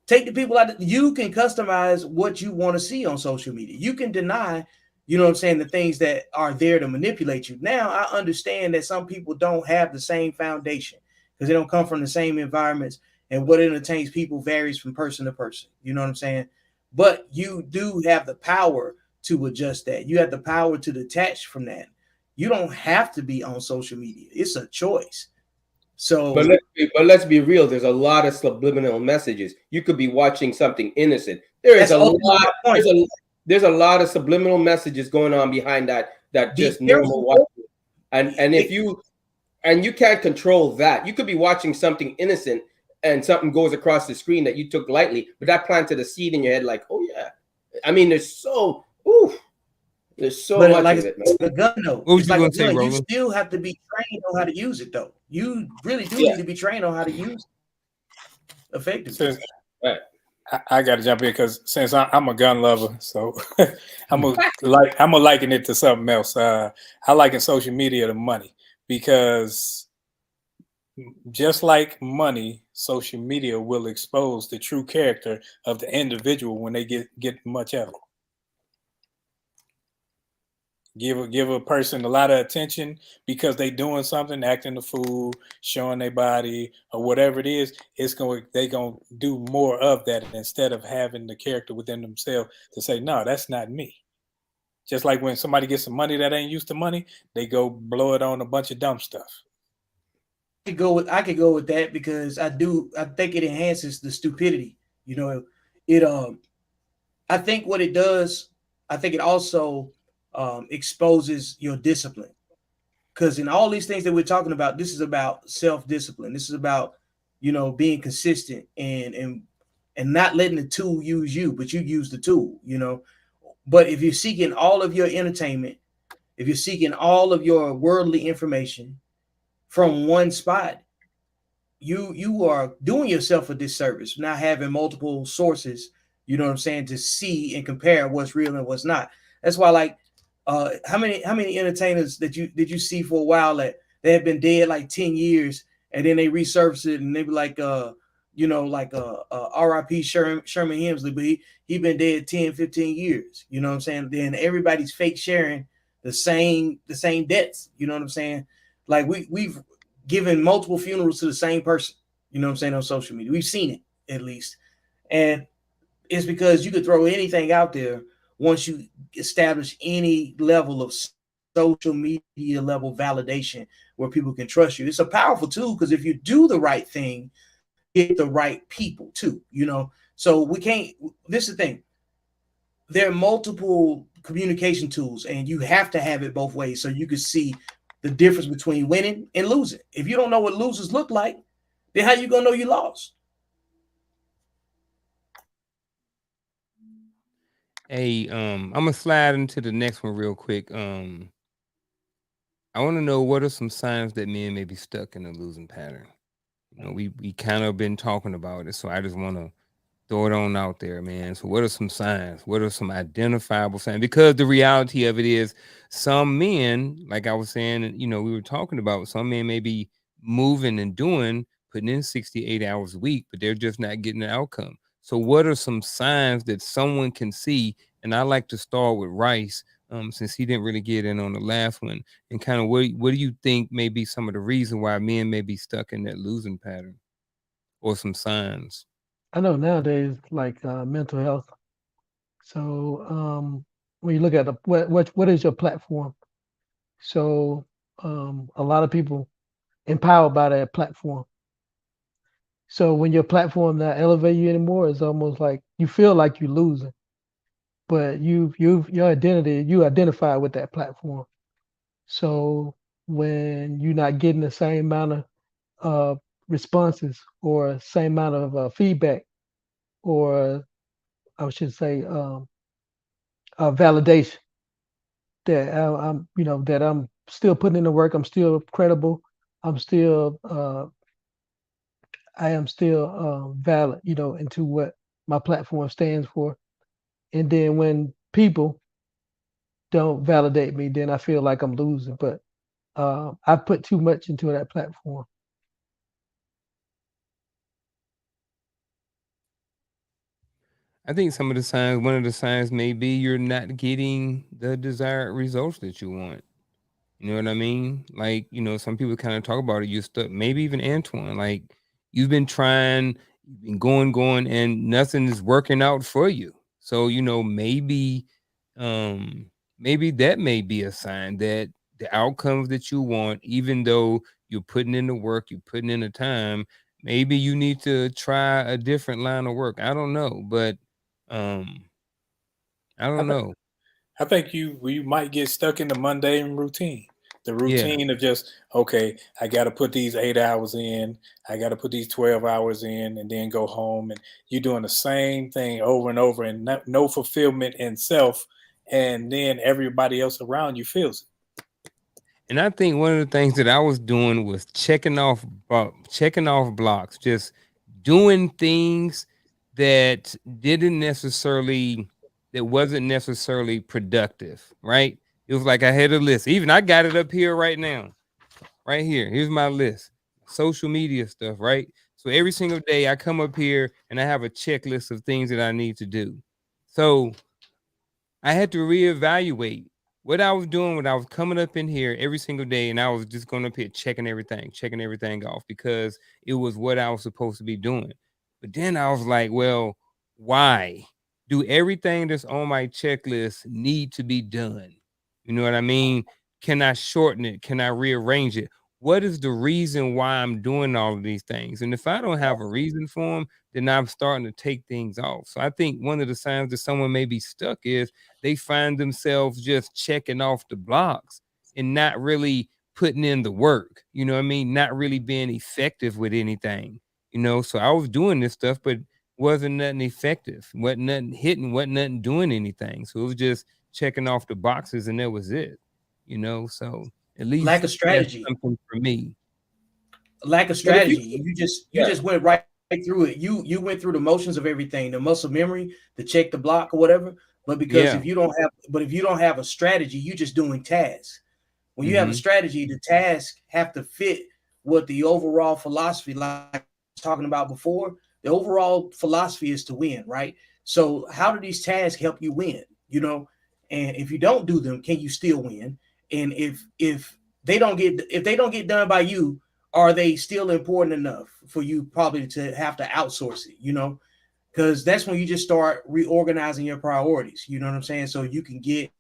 Take the people out. You can customize what you want to see on social media. You can deny, you know what I'm saying, the things that are there to manipulate you. Now I understand that some people don't have the same foundation because they don't come from the same environments, and what entertains people varies from person to person. You know what I'm saying? But you do have the power to adjust that. You have the power to detach from that. You don't have to be on social media. It's a choice. But So let's be real. There's a lot of subliminal messages. You could be watching something innocent. There is that's a ultimately lot. my point. There's a lot of subliminal messages going on behind that Be just normal careful. watching. And if you can't control that, you could be watching something innocent and something goes across the screen that you took lightly, but that planted a seed in your head. Like, oh yeah. I mean, there's so But much like of it's it, man. like a gun, though. What was It's you like a gonna say, gun. You Roland? still have to be trained on how to use it, though. You really do Yeah. need to be trained on how to use it effectively. Since Right. I got to jump in because since I'm a gun lover, so I'm gonna liken it to something else. I liken social media to money because just like money, social media will expose the true character of the individual when they get much of it. Give a person a lot of attention because they doing something, acting the fool, showing their body or whatever it is. They gonna do more of that instead of having the character within themselves to say, no, that's not me. Just like when somebody gets some money that ain't used to money, they go blow it on a bunch of dumb stuff. I could go with that because I think it enhances the stupidity. You know, it I think what it does, I think it also exposes your discipline. Because in all these things that we're talking about, this is about self-discipline. This is about, being consistent and not letting the tool use you, but you use the tool. But if you're seeking all of your entertainment, if you're seeking all of your worldly information from one spot, you are doing yourself a disservice not having multiple sources, you know what I'm saying, to see and compare what's real and what's not. That's why, like, how many entertainers that you did you see for a while that they have been dead like 10 years and then they resurface it and they be like RIP Sherman Hemsley, but he been dead 10, 15 years, you know what I'm saying? Then everybody's fake sharing the same debts, you know what I'm saying? Like we've given multiple funerals to the same person, you know what I'm saying, on social media. We've seen it at least. And it's because you could throw anything out there once you establish any level of social media level validation where people can trust you. It's a powerful tool because if you do the right thing, you get the right people too. So we can't, this is the thing. There are multiple communication tools and you have to have it both ways so you can see the difference between winning and losing. If you don't know what losers look like, then how you gonna know you lost? Hey, I'm gonna slide into the next one real quick. I want to know what are some signs that men may be stuck in a losing pattern. We kind of been talking about it, so I just want to throw it on out there, man. So, what are some signs? What are some identifiable signs? Because the reality of it is, some men, like I was saying, we were talking about, some men may be moving and doing, putting in 68 hours a week, but they're just not getting the outcome. So, what are some signs that someone can see? And I like to start with Rice, since he didn't really get in on the last one, and kind of what do you think may be some of the reason why men may be stuck in that losing pattern? or some signs? I know nowadays, like mental health. So when you look at what is your platform? So a lot of people empowered by that platform. So when your platform not elevate you anymore, it's almost like you feel like you're losing. But you your identity, you identify with that platform. So when you're not getting the same amount of responses or same amount of feedback, or I should say validation, that I'm that I'm still putting in the work, I'm still credible, I'm still I am still valid, into what my platform stands for. And then when people don't validate me, then I feel like I'm losing. But I put too much into that platform. I think some of the signs, one of the signs may be you're not getting the desired results that you want. You know what I mean? Like, some people kind of talk about it. You stuck, maybe even Antoine, like you've been trying, you've been going, and nothing is working out for you. So, um, maybe that may be a sign that the outcomes that you want, even though you're putting in the work, you're putting in the time, maybe you need to try a different line of work. I don't know, but um, I I don't think know. I think you might get stuck in the mundane routine. The Yeah. routine of just, okay, I got to put these 8 hours in, I got to put these 12 hours in, and then go home, and you're doing the same thing over and over, and no fulfillment in self, and then everybody else around you feels And I think one of the things that I was doing was checking off blocks, just doing things that didn't necessarily that wasn't necessarily productive, right? It was like I had a list. Even I got it up here right now. Right here. Here's my list. Social media stuff, right? So every single day I come up here and I have a checklist of things that I need to do. So I had to reevaluate what I was doing when I was coming up in here every single day, and I was just going up here checking everything off because it was what I was supposed to be doing. But then I was like, well, why do everything that's on my checklist need to be done? You know what I mean? Can I shorten it? Can I rearrange it? What is the reason why I'm doing all of these things? And if I don't have a reason for them, then I'm starting to take things off. So I think one of the signs that someone may be stuck is they find themselves just checking off the blocks and not really putting in the work. You know what I mean? Not really being effective with anything. So I was doing this stuff, but wasn't nothing effective. Wasn't nothing hitting, wasn't nothing doing anything. So it was just checking off the boxes and that was it. So at Lack least of that's strategy. something for me. Lack of it. But if you, strategy. You yeah, just went right through it. You went through the motions of everything, the muscle memory, the check the block or whatever. But because Yeah. if you don't have a strategy, you just doing tasks. When you have a Hmm. strategy, the tasks have to fit what the overall philosophy, like I was talking about before, the overall philosophy is to win, right? So how do these tasks help you win? You know, and if you don't do them, can you still win? And if they don't get done by you, are they still important enough for you probably to have to outsource it? Because that's when you just start reorganizing your priorities. You know what I'm saying? So you can get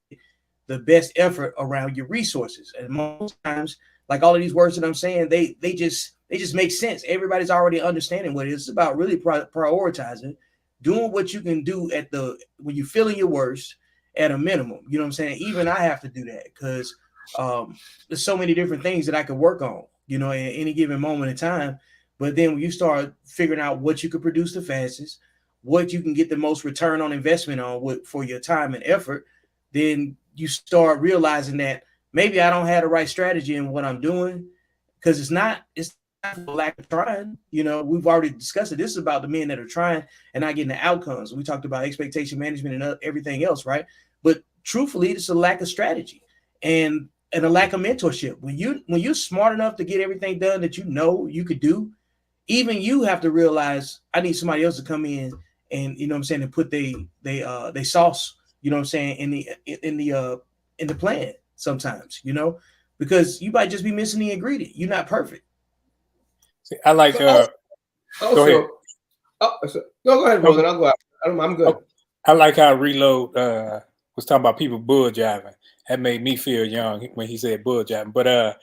the best effort around your resources. And most times, like all of these words that I'm saying, they just make sense. Everybody's already understanding what it is. It's about really prioritizing, doing what you can do at the when you're feeling your worst at a minimum. You know what I'm saying? Even I have to do that because there's so many different things that I could work on. At any given moment in time. But then when you start figuring out what you could produce the fastest, what you can get the most return on investment on for your time and effort, then you start realizing that maybe I don't have the right strategy in what I'm doing because it's not for lack of trying. We've already discussed it. This is about the men that are trying and not getting the outcomes. We talked about expectation management and everything else, right? But truthfully, it's a lack of strategy and a lack of mentorship. When you're smart enough to get everything done that you know you could do, even you have to realize I need somebody else to come in and what I'm saying and put they sauce, what I'm saying, in the plan sometimes, because you might just be missing the ingredient. You're not perfect. see, I like But also, Go ahead. Also, no, go ahead, Okay. Roland. I'll go after. I'm good. Oh, I like how Reload was talking about people bull jiving. That made me feel young when he said bull jiving. But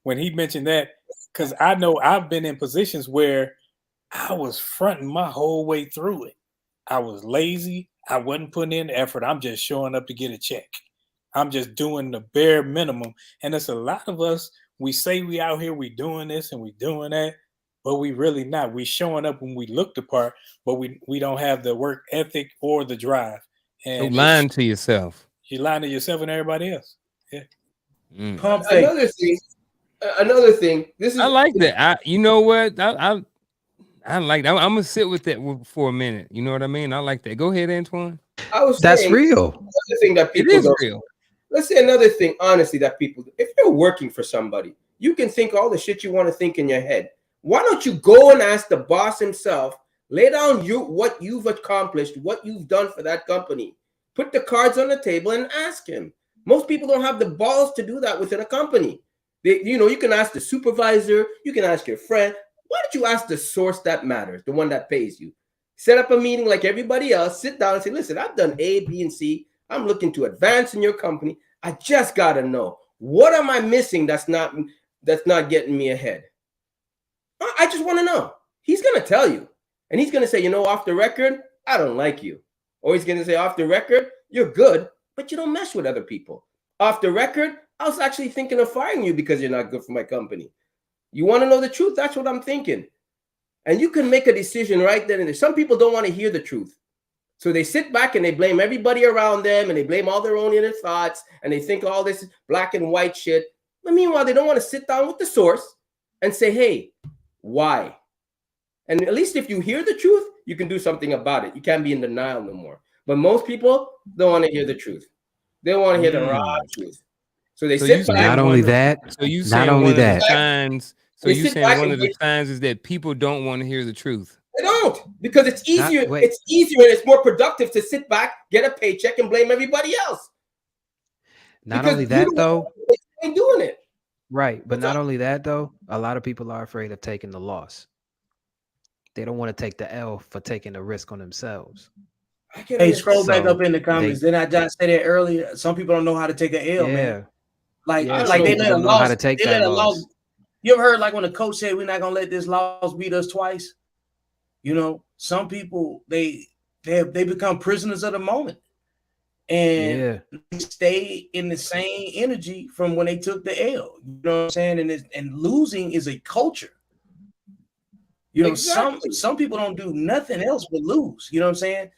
when he mentioned that, because I know I've been in positions where I was fronting my whole way through it. I was lazy. I wasn't putting in the effort. I'm just showing up to get a check. I'm just doing the bare minimum. And it's a lot of us, we say we out here, we doing this and we doing that, but we really not. We showing up when we look the part, but we don't have the work ethic or the drive. So And it's lying to yourself. you lying to yourself and everybody else. Yeah. Mm. Pump fake. Another thing. This I is like that. You know what? I like that. I'm gonna sit with that for a minute. You know what I mean? I like that. Go ahead, Antoine. I was That's saying. This is real. another thing that It people is don't. real. Let's say another thing, honestly, that people do. If you're working for somebody, you can think all the shit you want to think in your head. Why don't you go and ask the boss himself, lay down what you've accomplished, what you've done for that company. Put the cards on the table and ask him. Most people don't have the balls to do that within a company. You can ask the supervisor, you can ask your friend. Why don't you ask the source that matters, the one that pays you? Set up a meeting like everybody else, sit down and say, listen, I've done A, B, and C. I'm looking to advance in your company. I just gotta know, what am I missing that's not getting me ahead? I just want to know. He's gonna tell you, and he's gonna say, off the record, I don't like you, or he's gonna say, off the record, you're good, but you don't mess with other people. Off the record, I was actually thinking of firing you because you're not good for my company. You want to know the truth? That's what I'm thinking, and you can make a decision right then and there. Some people don't want to hear the truth. So they sit back and they blame everybody around them and they blame all their own inner thoughts and they think all this black and white shit. But meanwhile, they don't want to sit down with the source and say, hey, why? And at least if you hear the truth, you can do something about it. You can't be in denial no more. But most people don't want to hear the truth. They want to hear the raw truth. So they So you sit back. Not saying only one of that, so you not saying only one of the that, signs. So They you sit saying back one and of the signs is that people don't want to hear the truth. they don't, because it's not easier. wait, It's easier and it's more productive to sit back, get a paycheck, and blame everybody else not because only you that though, ain't doing it. right? But What's not up? only that though, a lot of people are afraid of taking the loss. They don't want to take the L for taking the risk on themselves. I can Hey, understand. scroll back up So in the comments. they, Didn't I just say that earlier? Some people don't know how to take an L, man. yeah, Like, yeah. I don't Some like they know. people let a don't know how loss. to take They that let a loss. loss. You ever heard like when a coach said we're not gonna let this loss beat us twice? Some people they become prisoners of the moment and Yeah, they stay in the same energy from when they took the L. You know what I'm saying? And losing is a culture. Exactly. Some people don't do nothing else but lose. You know what I'm saying?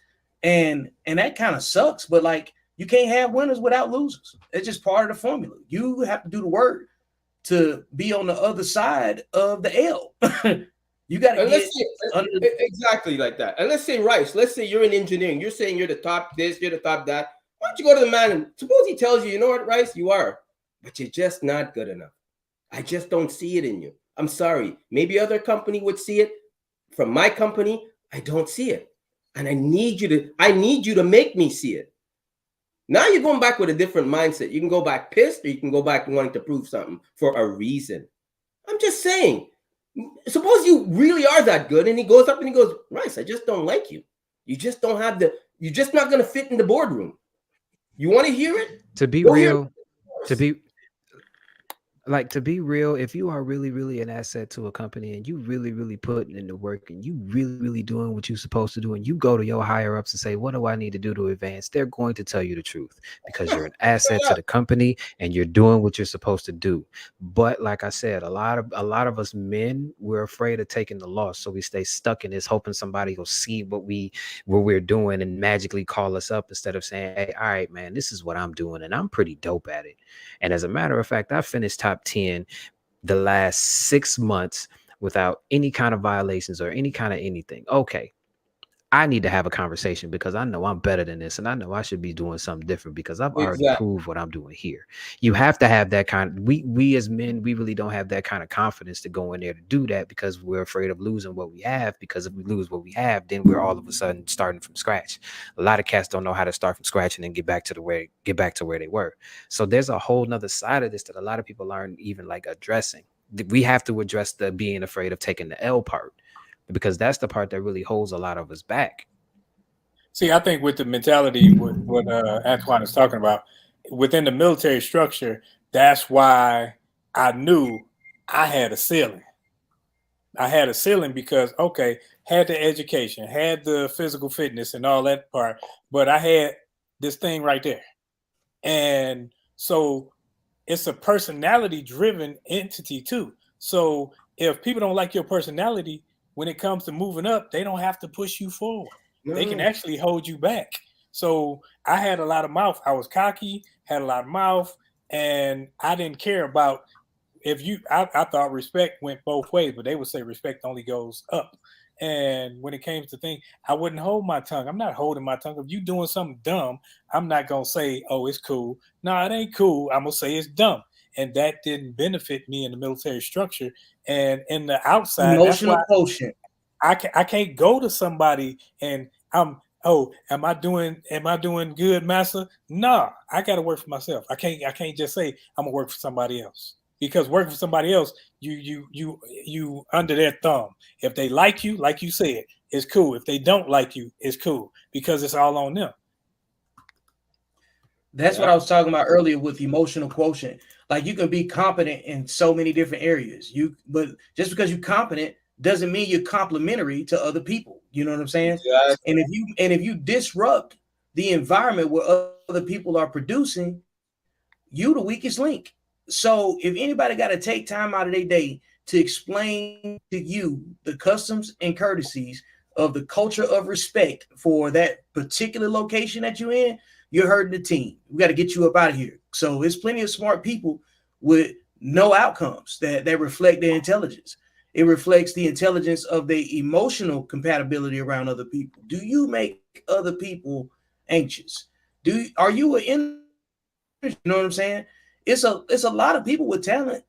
And that kind of sucks. But like you can't have winners without losers. It's just part of the formula. You have to do the work to be on the other side of the L. You got to And get let's say under. exactly like that. And let's say Rice. Let's say you're in engineering. You're saying you're the top this, you're the top that. Why don't you go to the man and suppose he tells you, you know what, Rice, you are, but you're just not good enough. I just don't see it in you. I'm sorry. Maybe other company would see it. From my company, I don't see it. And I need you to make me see it. Now you're going back with a different mindset. You can go back pissed or you can go back wanting to prove something for a reason. I'm just saying, suppose you really are that good and he goes up and he goes, Rice, I just don't like you. You just don't have you're just not going to fit in the boardroom. You want to hear it? to be Go hear it real, to first. be to be real, if you are really, really an asset to a company and you really, really putting in the work and you really, really doing what you're supposed to do, and you go to your higher ups and say, what do I need to do to advance? They're going to tell you the truth because you're an asset to the company and you're doing what you're supposed to do. But like I said, a lot of us men, we're afraid of taking the loss. So we stay stuck in this, hoping somebody will see what we're doing and magically call us up instead of saying, hey, all right, man, this is what I'm doing and I'm pretty dope at it. And as a matter of fact, I finished top 10 the last 6 months without any kind of violations or any kind of anything. Okay, I need to have a conversation because I know I'm better than this and I know I should be doing something different because I've already Exactly. proved what I'm doing here. You have to have that kind of, we as men, we really don't have that kind of confidence to go in there to do that because we're afraid of losing what we have, because if we lose what we have, then we're all of a sudden starting from scratch. A lot of cats don't know how to start from scratch and then get back to where they were. So there's a whole nother side of this that a lot of people aren't even like addressing. We have to address the being afraid of taking the L part. because that's the part that really holds a lot of us back. See, I think with the mentality, what Antoine is talking about, within the military structure, that's why I knew I had a ceiling. I had a ceiling because, okay, had the education, had the physical fitness and all that part, but I had this thing right there. And so it's a personality driven entity too. So if people don't like your personality, when it comes to moving up, they don't have to push you forward. They can No. actually hold you back. So I had a lot of mouth. I was cocky, had a lot of mouth, and I didn't care about if you I thought respect went both ways, but they would say respect only goes up. And when it came to things, I wouldn't hold my tongue. I'm not holding my tongue. If you doing something dumb, I'm not gonna say, "Oh, it's cool." No, it ain't cool. I'm gonna say it's dumb, and that didn't benefit me in the military structure. And in the outside, that's why Emotional quotient. I can't go to somebody and am I doing good, master? Nah, I gotta work for myself. I can't just say I'm gonna work for somebody else, because working for somebody else, you under their thumb. If they like you, like you said, it's cool. If they don't like you, it's cool, because it's all on them. That's what Yeah. I was talking about earlier with emotional quotient. Like you can be competent in so many different areas. But just because you're competent doesn't mean you're complementary to other people. You know what I'm saying? Exactly. And if you disrupt the environment where other people are producing, you the weakest link. So if anybody got to take time out of their day to explain to you the customs and courtesies of the culture of respect for that particular location that you're in, you're hurting the team. We got to get you up out of here. So there's plenty of smart people with no outcomes that reflect their intelligence. It reflects the intelligence of their emotional compatibility around other people. Do you make other people anxious? Are you an energy? You know what I'm saying? It's a lot of people with talent,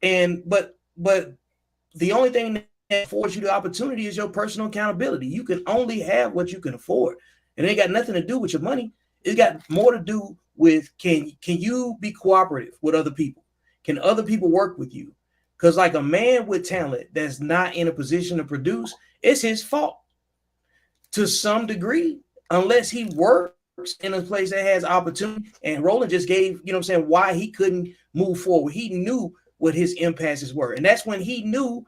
but the only thing that affords you the opportunity is your personal accountability. You can only have what you can afford, and it ain't got nothing to do with your money. It's got more to do with can you be cooperative with other people? Can other people work with you? Because like a man with talent that's not in a position to produce, it's his fault to some degree, unless he works in a place that has opportunity. And Roland just gave, you know what I'm saying, why he couldn't move forward. He knew what his impasses were. And that's when he knew,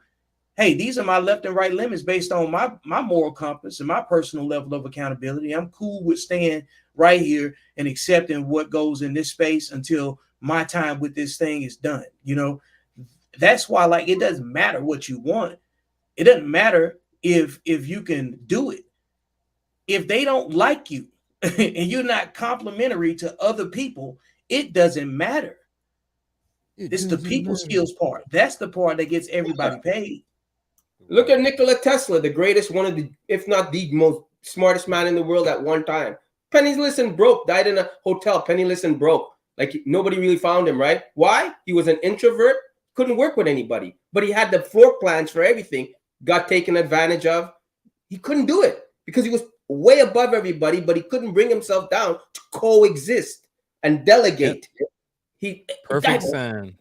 hey, these are my left and right limits based on my moral compass and my personal level of accountability. I'm cool with staying right here and accepting what goes in this space until my time with this thing is done. That's why, like, it doesn't matter what you want. It doesn't matter if you can do it. If they don't like you and you're not complimentary to other people, it doesn't matter. It It's the doesn't people matter. skills part. That's the part that gets everybody paid. Look at Nikola Tesla, the greatest, one of the, if not the most smartest man in the world at one time. Penniless and broke, died in a hotel, penniless and broke. Like nobody really found him, right? Why? He was an introvert, couldn't work with anybody, but he had the floor plans for everything, got taken advantage of. He couldn't do it because he was way above everybody, but he couldn't bring himself down to coexist and Yep. delegate. He Perfect died. sign.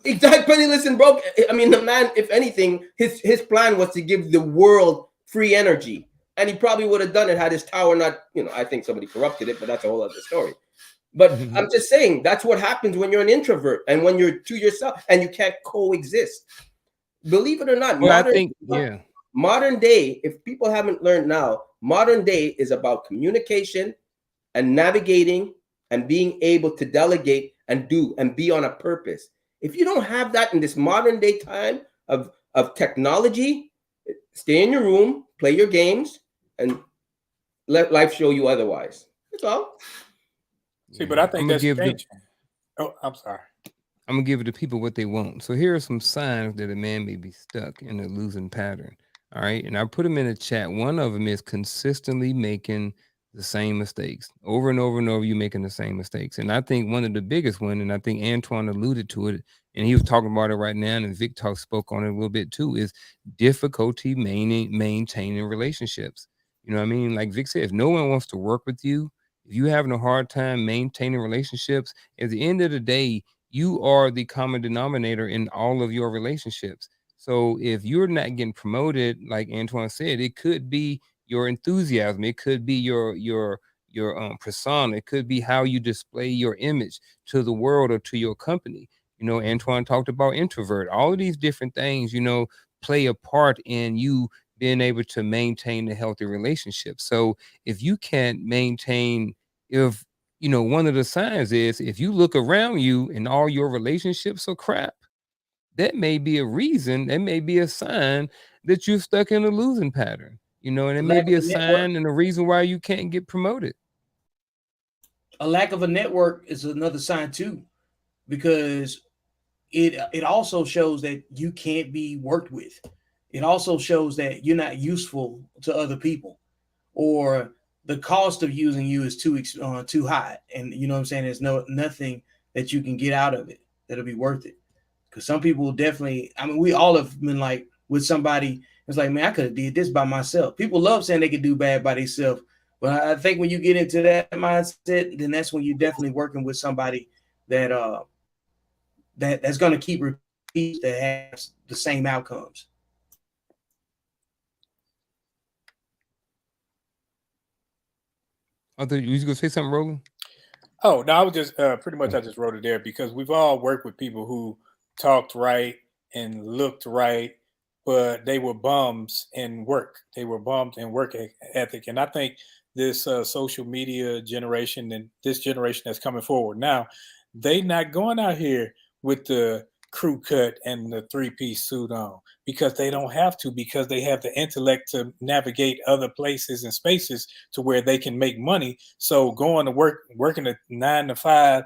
Exactly, penniless and broke. I mean, the man, if anything, his plan was to give the world free energy, and he probably would have done it had his tower not. I think somebody corrupted it, but that's a whole other story. But I'm just saying that's what happens when you're an introvert and when you're to yourself and you can't coexist. Believe it or not, Well, I think, yeah. modern day, if people haven't learned now, modern day is about communication and navigating and being able to delegate and do and be on a purpose. If you don't have that in this modern day time of technology, stay in your room, play your games, and let life show you otherwise. That's all. See, but I I'm think gonna that's give the changing. Oh, I'm sorry. I'm gonna give the people what they want. So here are some signs that a man may be stuck in a losing pattern. All right, and I put them in the chat. One of them is consistently making the same mistakes over and over and over. You making the same mistakes, and I think one of the biggest one, and I think Antoine alluded to it, and he was talking about it right now, and Vic spoke on it a little bit too. Is difficulty maintaining relationships. You know what I mean? Like Vic said, if no one wants to work with you, if you're having a hard time maintaining relationships, at the end of the day, you are the common denominator in all of your relationships. So if you're not getting promoted, like Antoine said, it could be your enthusiasm, it could be your persona, it could be how you display your image to the world or to your company. Antoine talked about introvert. All of these different things, play a part in you being able to maintain a healthy relationship. So if you can't maintain, if one of the signs is if you look around you and all your relationships are crap, that may be a reason, that may be a sign that you're stuck in a losing pattern, and it may Lack be of a a network. sign and a reason why you can't get promoted. A lack of a network is another sign too, because it also shows that you can't be worked with. It also shows that you're not useful to other people, or the cost of using you is too high, and you know what I'm saying. There's nothing that you can get out of it that'll be worth it. Because some people will definitely. I mean, we all have been like with somebody. It's like, man, I could have did this by myself. People love saying they could do bad by themselves, but I think when you get into that mindset, then that's when you're definitely working with somebody that that's going to keep repeating that has the same outcomes. I thought you was gonna say something, Roland. Oh no, I was just pretty much I just wrote it there because we've all worked with people who talked right and looked right, but they were bums in work. They were bummed in work ethic, and I think this social media generation and this generation that's coming forward now, they not going out here with the crew cut and the three-piece suit on because they don't have to, because they have the intellect to navigate other places and spaces to where they can make money. So going to work, working a 9 to 5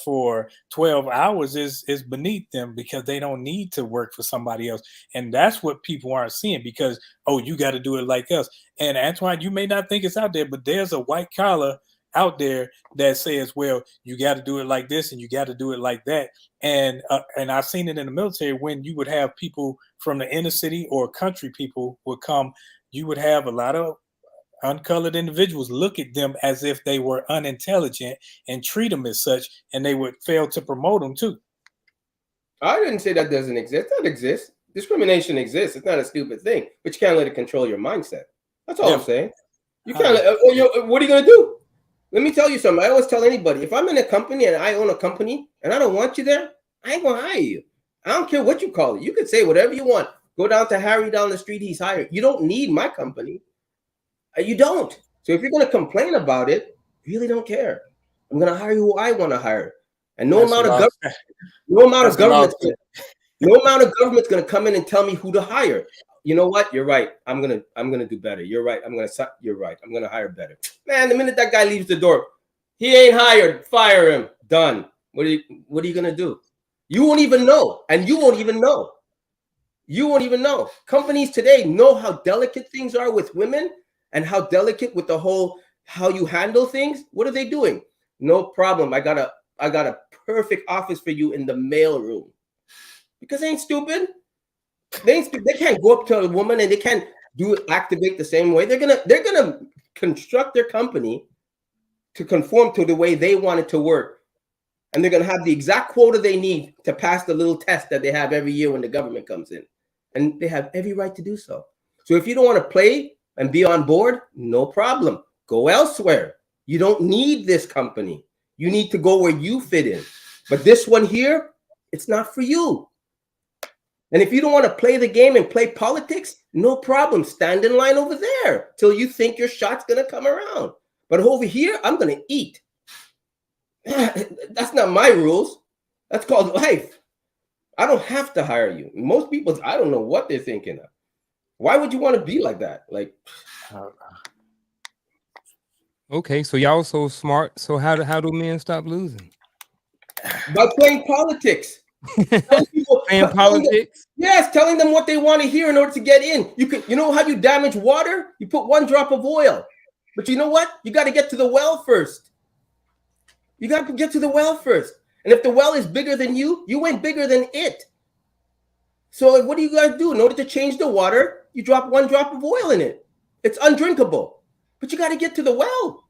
for 12 hours is beneath them because they don't need to work for somebody else. And that's what people aren't seeing because, oh, you got to do it like us. And Antoine, you may not think it's out there, but there's a white collar out there that says, well, you got to do it like this and you got to do it like that. And I've seen it in the military when you would have people from the inner city or country people would come, you would have a lot of uncolored individuals look at them as if they were unintelligent and treat them as such, and they would fail to promote them too. I didn't say that doesn't exist. That exists. Discrimination exists. It's not a stupid thing, but you can't let it control your mindset. That's all I'm saying. You can't. What are you going to do? Let me tell you something. I always tell anybody, if I'm in a company and I own a company and I don't want you there, I ain't going to hire you. I don't care what you call it. You can say whatever you want. Go down to Harry down the street. He's hired. You don't need my company. You don't. So if you're going to complain about it, really don't care. I'm going to hire who I want to hire. And no amount of government's going to come in and tell me who to hire. You know what? You're right. I'm gonna do better. You're right. You're right. I'm gonna hire better. Man, the minute that guy leaves the door, he ain't hired. Fire him. Done. What are you gonna do? You won't even know, and you won't even know. You won't even know. Companies today know how delicate things are with women and how delicate with the whole how you handle things. What are they doing? No problem. I got a perfect office for you in the mail room. Because they ain't stupid. They can't go up to a woman and they can't activate the same way. They're gonna construct their company to conform to the way they want it to work, and they're gonna have the exact quota they need to pass the little test that they have every year when the government comes in, and they have every right to do so. So if you don't want to play and be on board, no problem. Go elsewhere. You don't need this company. You need to go where you fit in. But this one here, it's not for you. And if you don't want to play the game and play politics, no problem. Stand in line over there till you think your shot's going to come around. But over here, I'm going to eat. That's not my rules. That's called life. I don't have to hire you. Most people, I don't know what they're thinking of. Why would you want to be like that? Like, okay, so y'all so smart. So how do men stop losing? By playing politics. Playing politics? Telling them what they want to hear in order to get in. You know how you damage water? You put 1 drop of oil. But you know what? You got to get to the well first. You got to get to the well first. And if the well is bigger than you, you ain't bigger than it. So what do you guys do? In order to change the water, you drop 1 drop of oil in it. It's undrinkable. But you got to get to the well.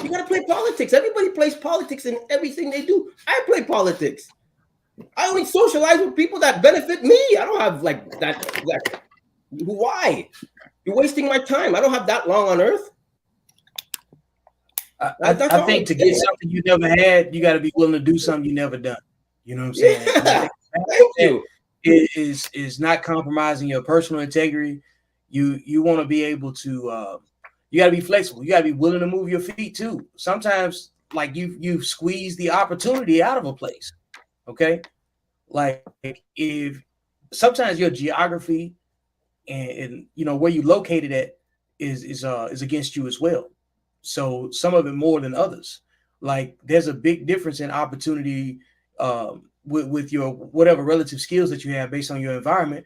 You got to play politics. Everybody plays politics in everything they do. I play politics. I only socialize with people that benefit me. I don't have like that. Why? You're wasting my time. I don't have that long on earth. That's I all I'm think to get saying. something you never had, you got to be willing to do something you never done. You know what I'm saying? And I Yeah. think Thank you. is not compromising your personal integrity. You want to be able to. You got to be flexible. You got to be willing to move your feet too. Sometimes, like you squeeze the opportunity out of a place. Okay, like if sometimes your geography and you know where you located at is against you as well. So some of it more than others. Like there's a big difference in opportunity with your whatever relative skills that you have based on your environment.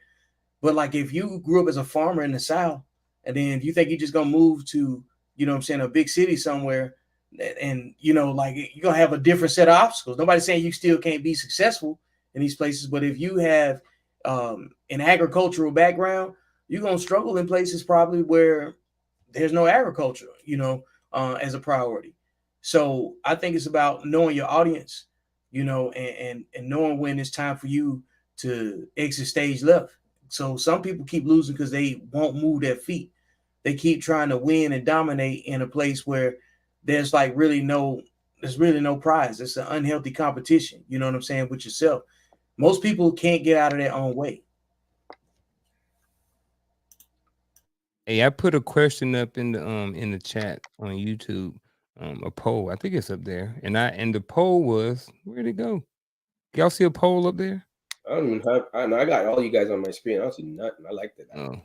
But like if you grew up as a farmer in the South, and then you think you're just gonna move to, you know what I'm saying, a big city somewhere, and you know, like you're gonna have a different set of obstacles. Nobody's saying you still can't be successful in these places, but if you have an agricultural background, you're gonna struggle in places probably where there's no agriculture, you know, as a priority. So I think it's about knowing your audience, you know, and knowing when it's time for you to exit stage left. So some people keep losing because they won't move their feet. They keep trying to win and dominate in a place where there's like there's really no prize. It's an unhealthy competition. You know what I'm saying, with yourself. Most people can't get out of their own way. Hey, I put a question up in the chat on YouTube, a poll. I think it's up there. And the poll was, where'd it go? Y'all see a poll up there? I don't even have. I know I got all you guys on my screen. I don't see nothing. I liked it. Oh.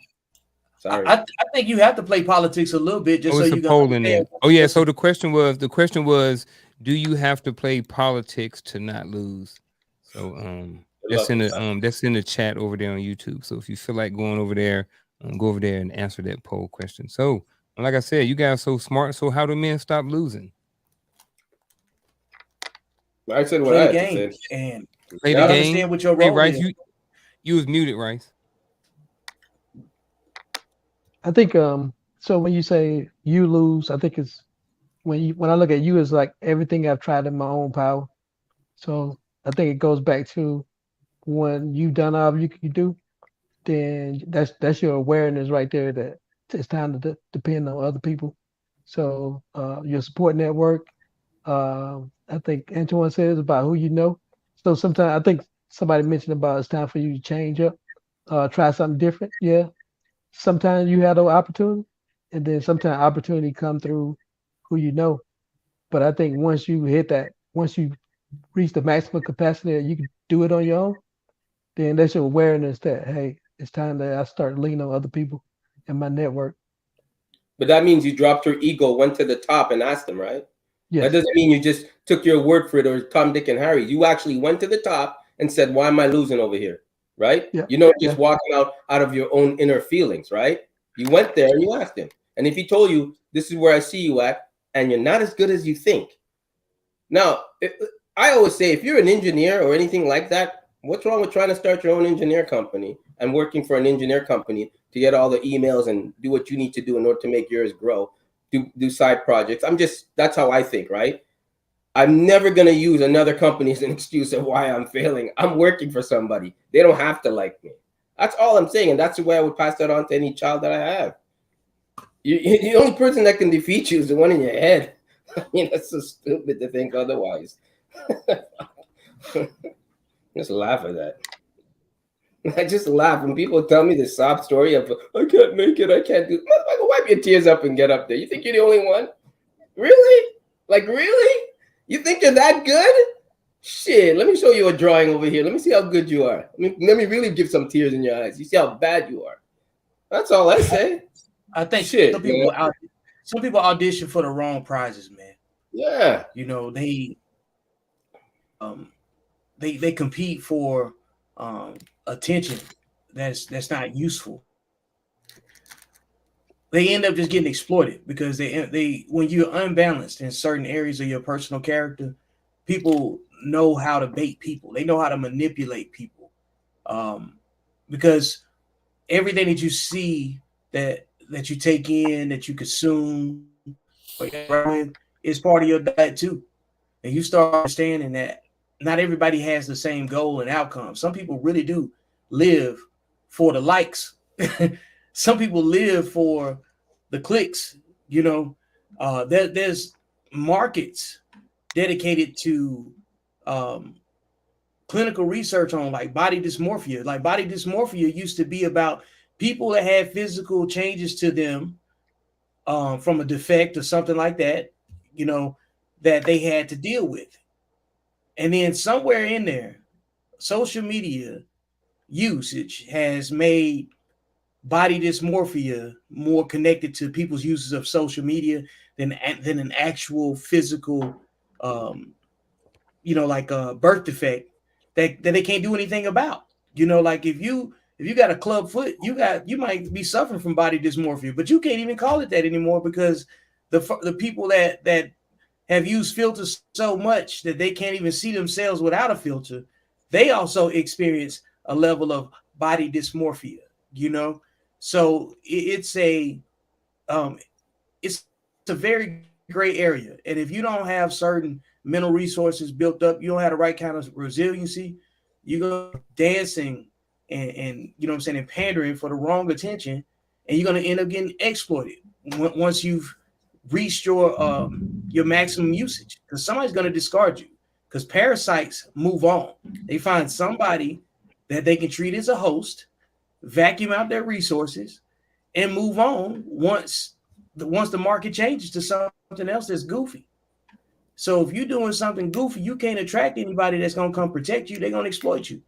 Sorry. I think you have to play politics a little bit just Oh, so it's a you can poll in understand. there. Oh yeah, so the question was, do you have to play politics to not lose? So Good luck with that. that's in the chat over there on YouTube. So if you feel like going over there, go over there and answer that poll question. So like I said, you guys so smart. So how do men stop losing? I said what Play I the had to game say. and Play the Yeah. game. understand what your Hey role Rice, is. you was muted, Rice. I think so when you say you lose, I think it's when I look at you it's like everything I've tried in my own power. So I think it goes back to when you've done all you can do, then that's your awareness right there that it's time to depend on other people. So your support network, I think Antoine says about who you know. So sometimes I think somebody mentioned about it's time for you to change up, try something different. Yeah, sometimes you have those opportunity, and then sometimes opportunity come through who you know. But I think once you reach the maximum capacity that you can do it on your own, then that's your awareness that hey, it's time that I start leaning on other people in my network. But that means you dropped your ego, went to the top, and asked them, right? That Yes. doesn't mean you just took your word for it or Tom, Dick, and Harry. You actually went to the top and said, "Why am I losing over here?" Right? Yeah. You know, just Yeah. walking out of your own inner feelings, right? You went there and you asked him, and if he told you, "This is where I see you at," and you're not as good as you think. Now, I always say, if you're an engineer or anything like that, what's wrong with trying to start your own engineer company and working for an engineer company to get all the emails and do what you need to do in order to make yours grow? Do side projects. That's how I think, right? I'm never gonna use another company as an excuse of why I'm failing. I'm working for somebody. They don't have to like me. That's all I'm saying, and that's the way I would pass that on to any child that I have. The only person that can defeat you is the one in your head. I mean, that's so stupid to think otherwise. Just laugh at that. I just laugh when people tell me the sob story of I can't make it, I can't do it. Motherfucker, wipe your tears up and get up there. You think you're the only one? Really? Like really? You think you're that good? Shit, let me show you a drawing over here. Let me see how good you are. Let me really give some tears in your eyes. You see how bad you are. That's all I say. I think Shit, man. some people audition for the wrong prizes, man. Yeah. You know, um they compete for attention that's not useful. They end up just getting exploited because they when you're unbalanced in certain areas of your personal character, people know how to bait people. They know how to manipulate people. Um, because everything that you see that you take in, that you consume, or is part of your diet too. And you start understanding that. not everybody has the same goal and outcome. Some people really do live for the likes. Some people live for the clicks. You know, there's markets dedicated to um, clinical research on like body dysmorphia. Like body dysmorphia used to be about people that had physical changes to them from a defect or something like that, you know, that they had to deal with. And then somewhere in there, social media usage has made body dysmorphia more connected to people's uses of social media than an actual physical, um, like a birth defect that they can't do anything about. Like if you got a club foot, you might be suffering from body dysmorphia, but you can't even call it that anymore because the people that have used filters so much that they can't even see themselves without a filter, they also experience a level of body dysmorphia. You know, so um, it's a very gray area, and if you don't have certain mental resources built up, you don't have the right kind of resiliency, you're gonna be dancing and what I'm saying, and pandering for the wrong attention, and you're gonna end up getting exploited once you've reached your maximum usage, because somebody's going to discard you, because parasites move on. They find somebody that they can treat as a host, vacuum out their resources, and move on once the market changes to something else that's goofy. So if you're doing something goofy, you can't attract anybody that's going to come protect you. They're going to exploit you.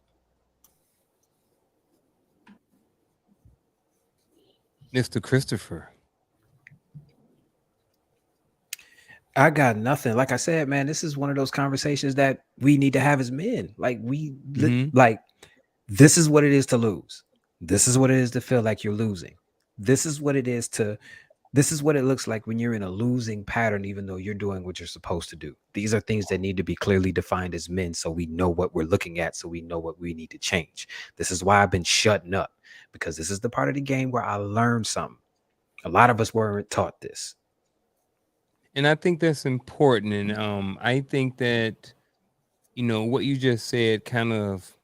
Mr. Christopher. I got nothing. Like I said, man, this is one of those conversations that we need to have as men. Like like this is what it is to lose. This is what it is to feel like you're losing. This is what it is to this is what it looks like when you're in a losing pattern, even though you're doing what you're supposed to do. These are things that need to be clearly defined as men so we know what we're looking at, so we know what we need to change. This is why I've been shutting up, because this is the part of the game where I learned something. A lot of us weren't taught this. And I think that's important. And I think that, what you just said kind of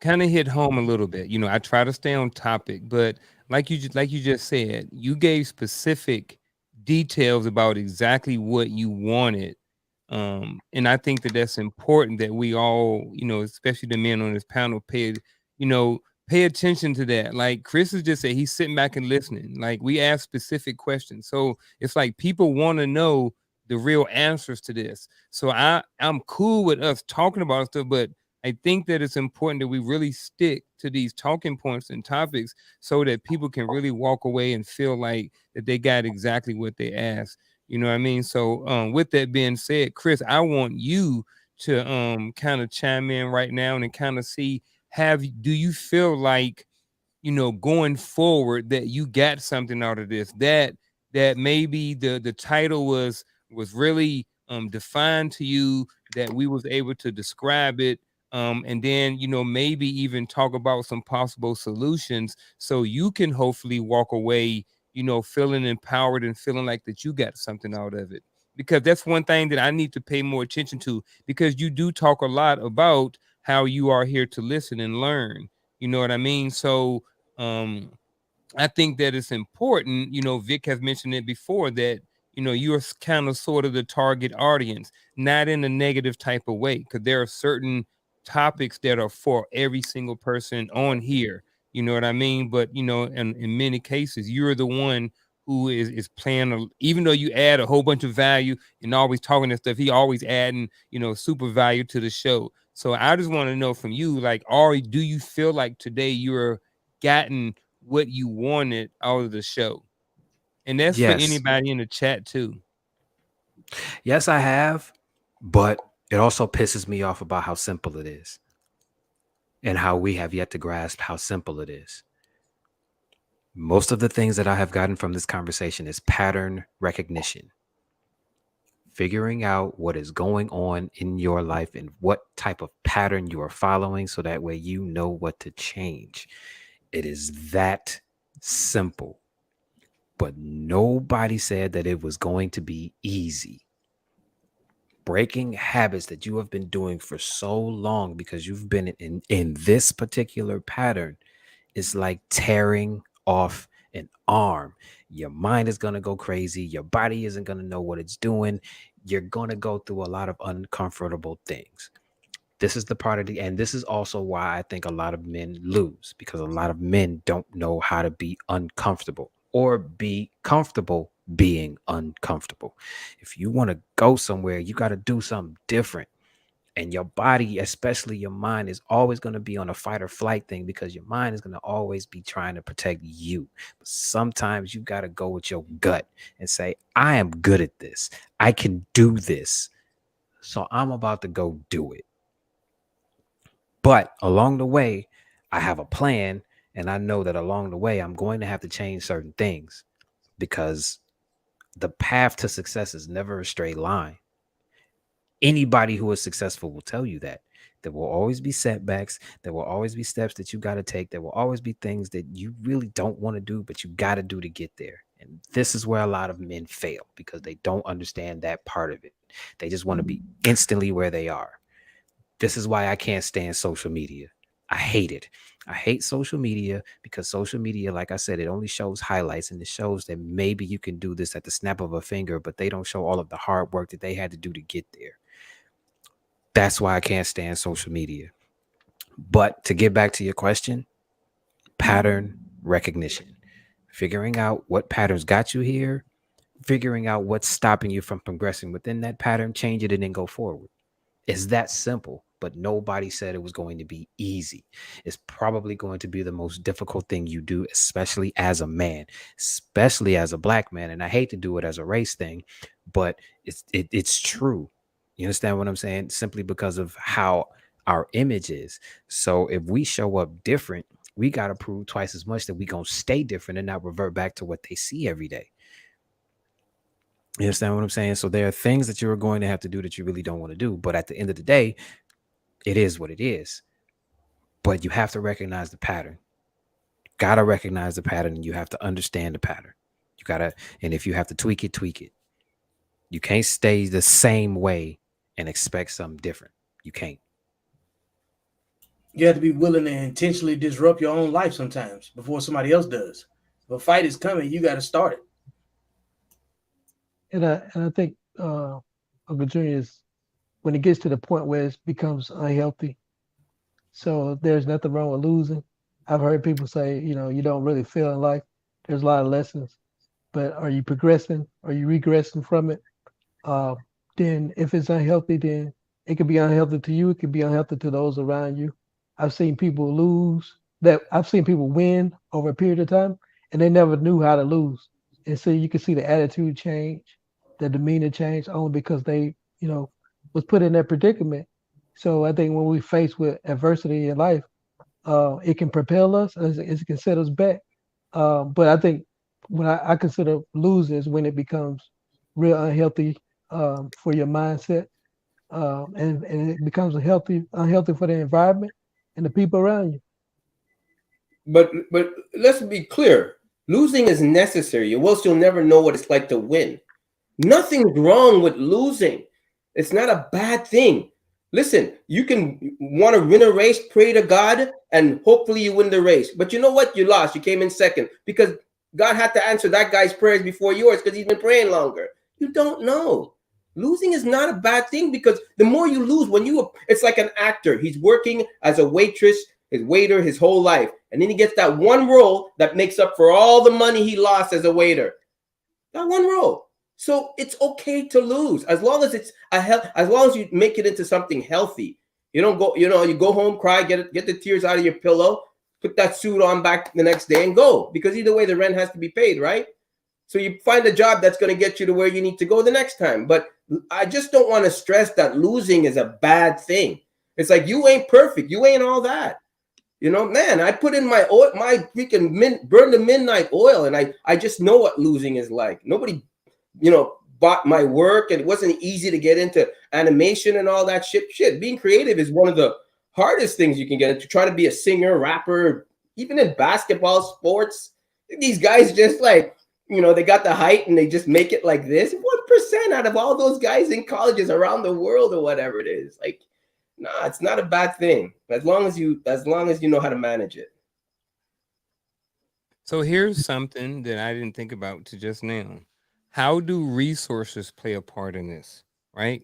hit home a little bit. I try to stay on topic, but like you just said, you gave specific details about exactly what you wanted. And I think that that's important that we all, especially the men on this panel, you know, pay attention to that. Like Chris has just said, he's sitting back and listening. Like we ask specific questions. So it's like people want to know the real answers to this. So I'm cool with us talking about stuff, but I think that it's important that we really stick to these talking points and topics so that people can really walk away and feel like that they got exactly what they asked. You know what I mean? So with that being said, Chris, I want you to kind of chime in right now and kind of see, do you feel like, going forward that you got something out of this, that maybe the title was really defined to you, that we was able to describe it, and then maybe even talk about some possible solutions so you can hopefully walk away feeling empowered and feeling like that you got something out of it. Because that's one thing that I need to pay more attention to, because you do talk a lot about how you are here to listen and learn. You know what I mean? So um I think that it's important. Vic has mentioned it before that, you're kind of sort of the target audience, not in a negative type of way, because there are certain topics that are for every single person on here. You know what I mean? But, in many cases, you're the one who is playing, even though you add a whole bunch of value and always talking and stuff, he always adding, super value to the show. So I just want to know from you, like, Ari, do you feel like today you're gotten what you wanted out of the show? And that's for Yes. anybody in the chat too. Yes, I have, but it also pisses me off about how simple it is and how we have yet to grasp how simple it is. Most of the things that I have gotten from this conversation is pattern recognition, figuring out what is going on in your life and what type of pattern you are following so that way you know what to change. It is that simple. But nobody said that it was going to be easy. breaking habits that you have been doing for so long because you've been in this particular pattern is like tearing off an arm. Your mind is going to go crazy. Your body isn't going to know what it's doing. You're going to go through a lot of uncomfortable things. This is the part of the, and this is also why I think a lot of men lose, because a lot of men don't know how to be uncomfortable or be comfortable being uncomfortable. If you want to go somewhere, you got to do something different. And your body, especially your mind, is always going to be on a fight or flight thing because your mind is going to always be trying to protect you. But sometimes you got to go with your gut and say, I am good at this. I can do this. So I'm about to go do it. But along the way, I have a plan. And I know that along the way, I'm going to have to change certain things because the path to success is never a straight line. Anybody who is successful will tell you that. There will always be setbacks. There will always be steps that you got to take. There will always be things that you really don't want to do, but you got to do to get there. And this is where a lot of men fail because they don't understand that part of it. They just want to be instantly where they are. This is why I can't stand social media. I hate it. I hate social media because social media, like I said, it only shows highlights and it shows that maybe you can do this at the snap of a finger, but they don't show all of the hard work that they had to do to get there. That's why I can't stand social media. But to get back to your question, pattern recognition, figuring out what patterns got you here, figuring out what's stopping you from progressing within that pattern, change it and then go forward. It's that simple, but nobody said it was going to be easy. It's probably going to be the most difficult thing you do, especially as a man, especially as a black man. And I hate to do it as a race thing, but it's true. You understand what I'm saying? Simply because of how our image is. So if we show up different, we got to prove twice as much that we going to stay different and not revert back to what they see every day. You understand what I'm saying? So there are things that you're going to have to do that you really don't want to do. But at the end of the day, it is what it is. But you have to recognize the pattern. Got to recognize the pattern and you have to understand the pattern. You got to, and if you have to tweak it, tweak it. You can't stay the same way and expect something different. You can't. You have to be willing to intentionally disrupt your own life sometimes before somebody else does. If a fight is coming, you got to start it. And I think Uncle Junior is when it gets to the point where it becomes unhealthy. So there's nothing wrong with losing. I've heard people say, you don't really feel in life. There's a lot of lessons, but are you progressing? Are you regressing from it? Uh, then if it's unhealthy, then it could be unhealthy to you. It could be unhealthy to those around you. I've seen people lose that I've seen people win over a period of time and they never knew how to lose. And so you can see the attitude change, the demeanor change only because they, was put in that predicament. So I think when we face with adversity in life, it can propel us as it can set us back. But I think when I consider losing is when it becomes real unhealthy for your mindset, and it becomes unhealthy for the environment and the people around you. But let's be clear. Losing is necessary, or else you'll never know what it's like to win. Nothing's wrong with losing. It's not a bad thing. Listen, you can want to win a race, pray to God, and hopefully you win the race. But you know what? You lost. You came in second because God had to answer that guy's prayers before yours because he's been praying longer. You don't know. Losing is not a bad thing because the more you lose, it's like an actor. He's working as a waitress, his waiter, his whole life. And then he gets that one role that makes up for all the money he lost as a waiter. That one role. So it's okay to lose as long as as long as you make it into something healthy. You don't go, you go home, cry, get the tears out of your pillow, put that suit on back the next day and go. Because either way, the rent has to be paid, right? So you find a job that's going to get you to where you need to go the next time. But I just don't want to stress that losing is a bad thing. It's like you ain't perfect. You ain't all that. Man, I put in my oil, my freaking burn the midnight oil, and I just know what losing is like. Nobody, bought my work, and it wasn't easy to get into animation and all that shit. Being creative is one of the hardest things you can get into. Try to be a singer, rapper, even in basketball, sports. These guys just like, they got the height and they just make it like this. It wasn't 1% out of all those guys in colleges around the world or whatever it is. Like, nah, it's not a bad thing as long as you know how to manage it. So here's something that I didn't think about to just now. How do resources play a part in this? Right?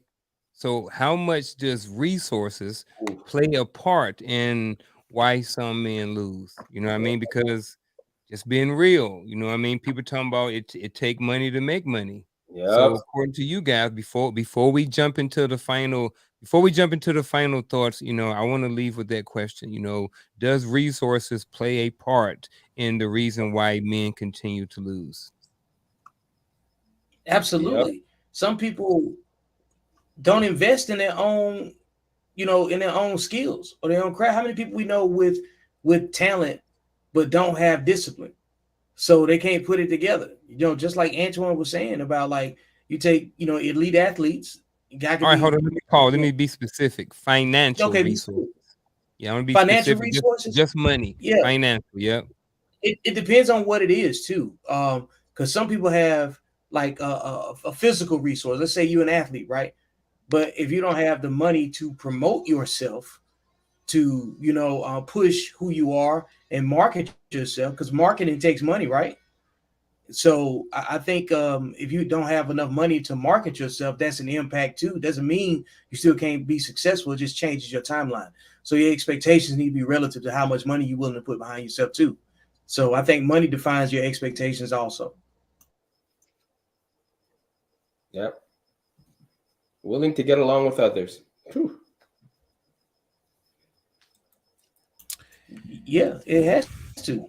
So how much does resources Ooh, play a part in why some men lose? You know what I mean? Because just being real, you know what I mean? People talking about it take money to make money. yep, So according to you guys, before we jump into the final thoughts, you know, I want to leave with that question. You know, does resources play a part in the reason why men continue to lose? yep, Absolutely. Some people don't invest in their own, in their own skills or their own craft. How many people we know with talent but don't have discipline? So they can't put it together. Just like Antoine was saying about, like, you take, elite athletes, guy All could right, hold be, on. Let me pause. Let me be specific. Financial okay, resources. Yeah, I want to be financial specific. resources. Just money. Yeah, Financial. Yep. it depends on what it is too. Because some people have like a physical resource. Let's say you're an athlete, right? But if you don't have the money to promote yourself, to push who you are and market yourself, because marketing takes money, right? So I think if you don't have enough money to market yourself, that's an impact too. Doesn't mean you still can't be successful. It just changes your timeline. So your expectations need to be relative to how much money you're willing to put behind yourself too. So I think money defines your expectations also. yep. Willing to get along with others. Whew. Yeah, it has to,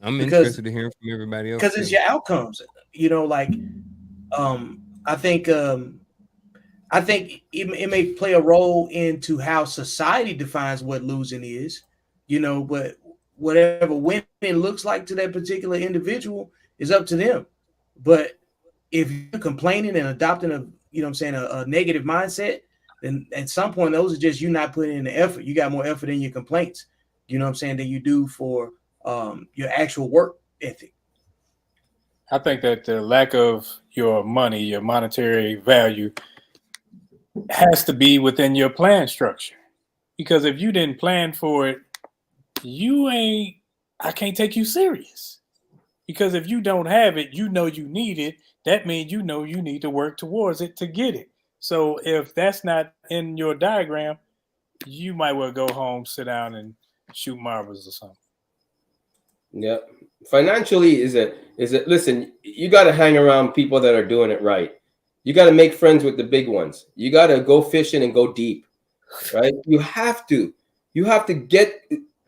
I'm because interested in hearing from everybody else it's too. your outcomes. Like, I think it may play a role into how society defines what losing is, but whatever winning looks like to that particular individual is up to them. But if you're complaining and adopting a negative mindset, then at some point those are just you not putting in the effort. You got more effort in your complaints, than you do for your actual work ethic. I think that the lack of your money, your monetary value, has to be within your plan structure. Because if you didn't plan for it, you ain't, I can't take you serious. Because if you don't have it, you know you need it. That means you know you need to work towards it to get it. So if that's not in your diagram, you might well go home, sit down, and shoot marbles or something. Yep. Financially is it listen, you gotta hang around people that are doing it right. You gotta make friends with the big ones. You gotta go fishing and go deep, right? You have to. You have to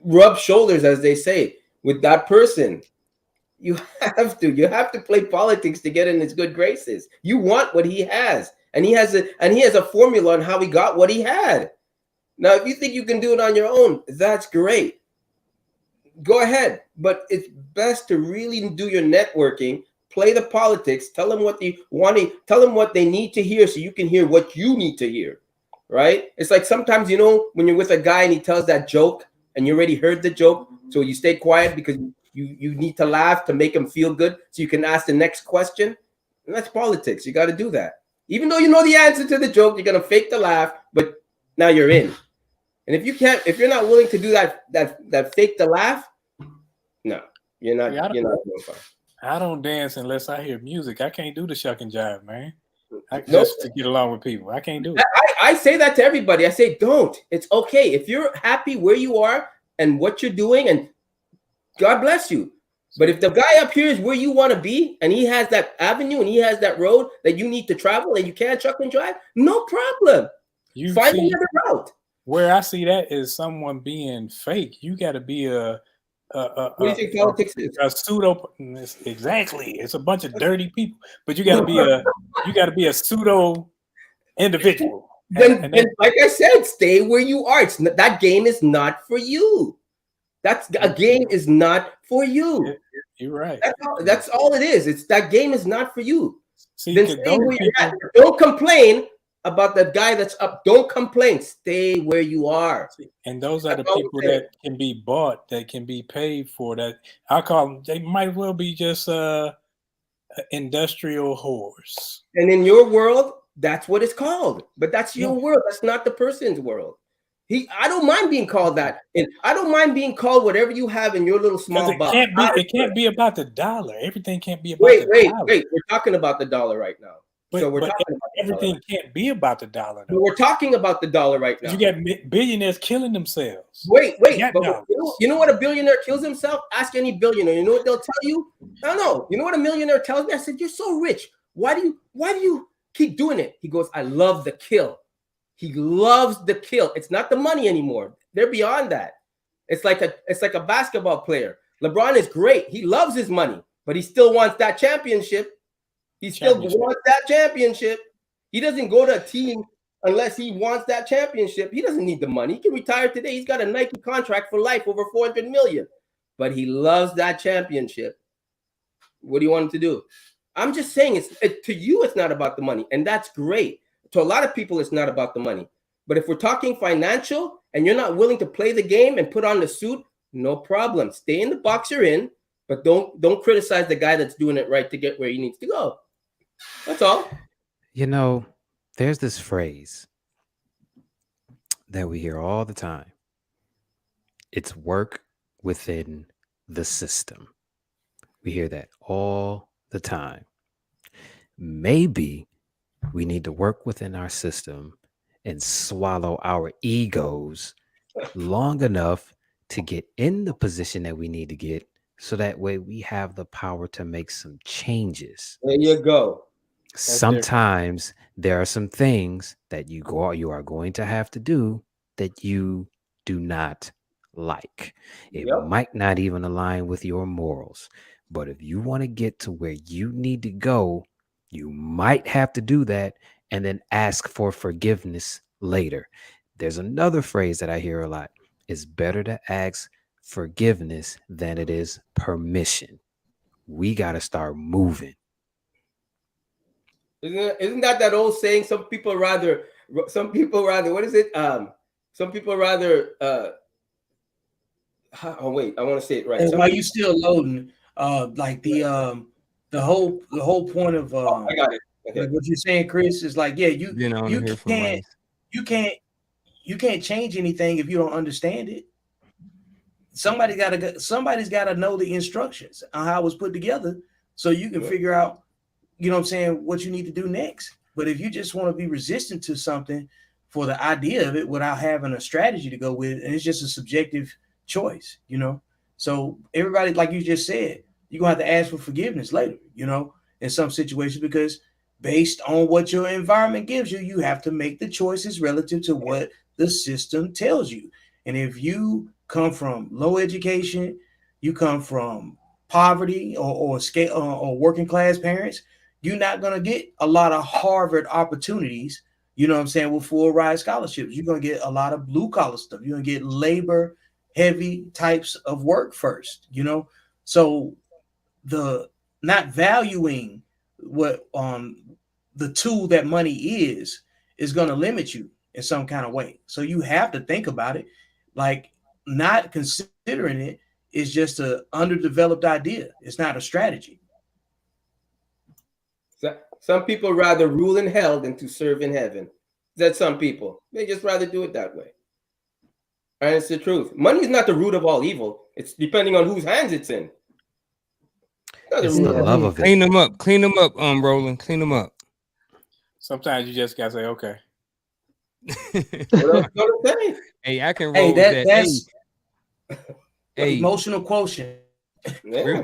rub shoulders, as they say, with that person. You have to. You have to play politics to get in his good graces. You want what he has. And he has a formula on how he got what he had. Now, if you think you can do it on your own, that's great. Go ahead, but it's best to really do your networking, play the politics, tell them what they want to, tell them what they need to hear so you can hear what you need to hear, right? It's like sometimes, when you're with a guy and he tells that joke and you already heard the joke, so you stay quiet because you need to laugh to make him feel good so you can ask the next question. And that's politics. You got to do that. Even though you know the answer to the joke, you're going to fake the laugh, but now you're in. And if you're not willing to do that fake the laugh, no, you're not. See, You're not doing fine. I don't dance unless I hear music. I can't do the shuck and jive, man. No, Just to get along with people. I can't do I, it. I say that to everybody. I say, don't. It's okay if you're happy where you are and what you're doing, and God bless you. But if the guy up here is where you want to be, and he has that avenue and he has that road that you need to travel, and you can't truck and drive, no problem. You Find see, another route. where I see that is someone being fake. You got to be What do you think politics is? a pseudo. Exactly, it's a bunch of dirty people. But you got to be a pseudo individual. Then, And like I said, stay where you are. That game is not for you. That's a game is not for you. you're right. That's all it is. It's that game is not for you. See, Then because stay those where you're at. people. Don't complain about the guy that's up. Don't complain. Stay where you are. And those are That's the all people I'm saying. that can be bought, that can be paid for. That I call them. They might well be just Industrial horse. And in your world, that's what it's called. But that's Yeah. your world. That's not the person's world. I don't mind being called that. And I don't mind being called whatever you have in your little Because small box. it can't be about the dollar. Everything can't be about Wait, the wait, dollar. wait. We're talking about the dollar right now. So we're But talking about the dollar. everything can't be about the dollar But though. we're talking about the dollar right now. You got billionaires killing themselves. Wait. Got But dollars. you know what a billionaire kills himself? Ask any billionaire. You know what they'll tell you? I don't know. You know what a millionaire tells me? I said, "You're so rich. Why do you keep doing it?" He goes, "I love the kill." He loves the kill. It's not the money anymore. They're beyond that. It's like a basketball player. LeBron is great. He loves his money, but he still wants that championship. He still wants that championship. He doesn't go to a team unless he wants that championship. He doesn't need the money. He can retire today. He's got a Nike contract for life, over $400 million. But he loves that championship. What do you want him to do? I'm just saying, to you, it's not about the money, and that's great. To a lot of people, it's not about the money. But if we're talking financial and you're not willing to play the game and put on the suit, no problem. Stay in the box you're in, but don't criticize the guy that's doing it right to get where he needs to go. That's all. You know, there's this phrase that we hear all the time. It's work within the system. We hear that all the time. Maybe we need to work within our system and swallow our egos long enough to get in the position that we need to get, so that way we have the power to make some changes. There you go. Sometimes there are some things that you are going to have to do that you do not like. It might not even align with your morals, but if you want to get to where you need to go, you might have to do that and then ask for forgiveness later. There's another phrase that I hear a lot. It's better to ask forgiveness than it is permission. We got to start moving. Isn't that old saying? Some people rather what is it? Some people rather oh wait, I want to say it right. And while you still loading, like the whole point of I got it. Okay. like what you're saying, Chris, is like, yeah, you can't you can't change anything if you don't understand it. Somebody's got to know the instructions on how it was put together, so you can figure out, you know what I'm saying, what you need to do next. But if you just want to be resistant to something for the idea of it without having a strategy to go with it, and it's just a subjective choice, you know. So everybody, like you just said, you're gonna have to ask for forgiveness later, you know, in some situations, because based on what your environment gives you, you have to make the choices relative to what the system tells you. And if you come from low education, you come from poverty or working class parents, you're not going to get a lot of Harvard opportunities, you know what I'm saying, with full ride scholarships. You're going to get a lot of blue collar stuff. You're going to get labor heavy types of work first, you know. So the not valuing what the tool that money is going to limit you in some kind of way. So you have to think about it. Like, not considering it is just an underdeveloped idea. It's not a strategy. Some people rather rule in hell than to serve in heaven. That's some people. They just rather do it that way. And it's the truth. Money is not the root of all evil. It's depending on whose hands it's in. It's the love of it. Clean them up, Roland. Clean them up. Sometimes you just gotta say, okay. What else you gonna say? Hey, I can roll with that. That's Hey, emotional quotient. Yeah.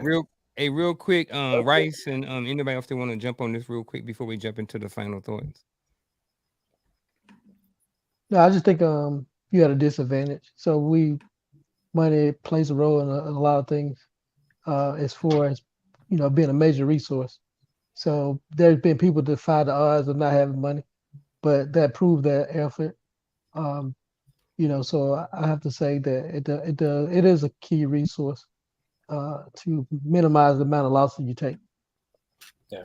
real quick, Rice and anybody else that want to jump on this real quick before we jump into the final thoughts. No, I just think you had a disadvantage. So money plays a role in a lot of things, as far as, you know, being a major resource. So there's been people that defy the odds of not having money, but that proved their effort. You know, so I have to say that it is a key resource to minimize the amount of losses you take. Yeah.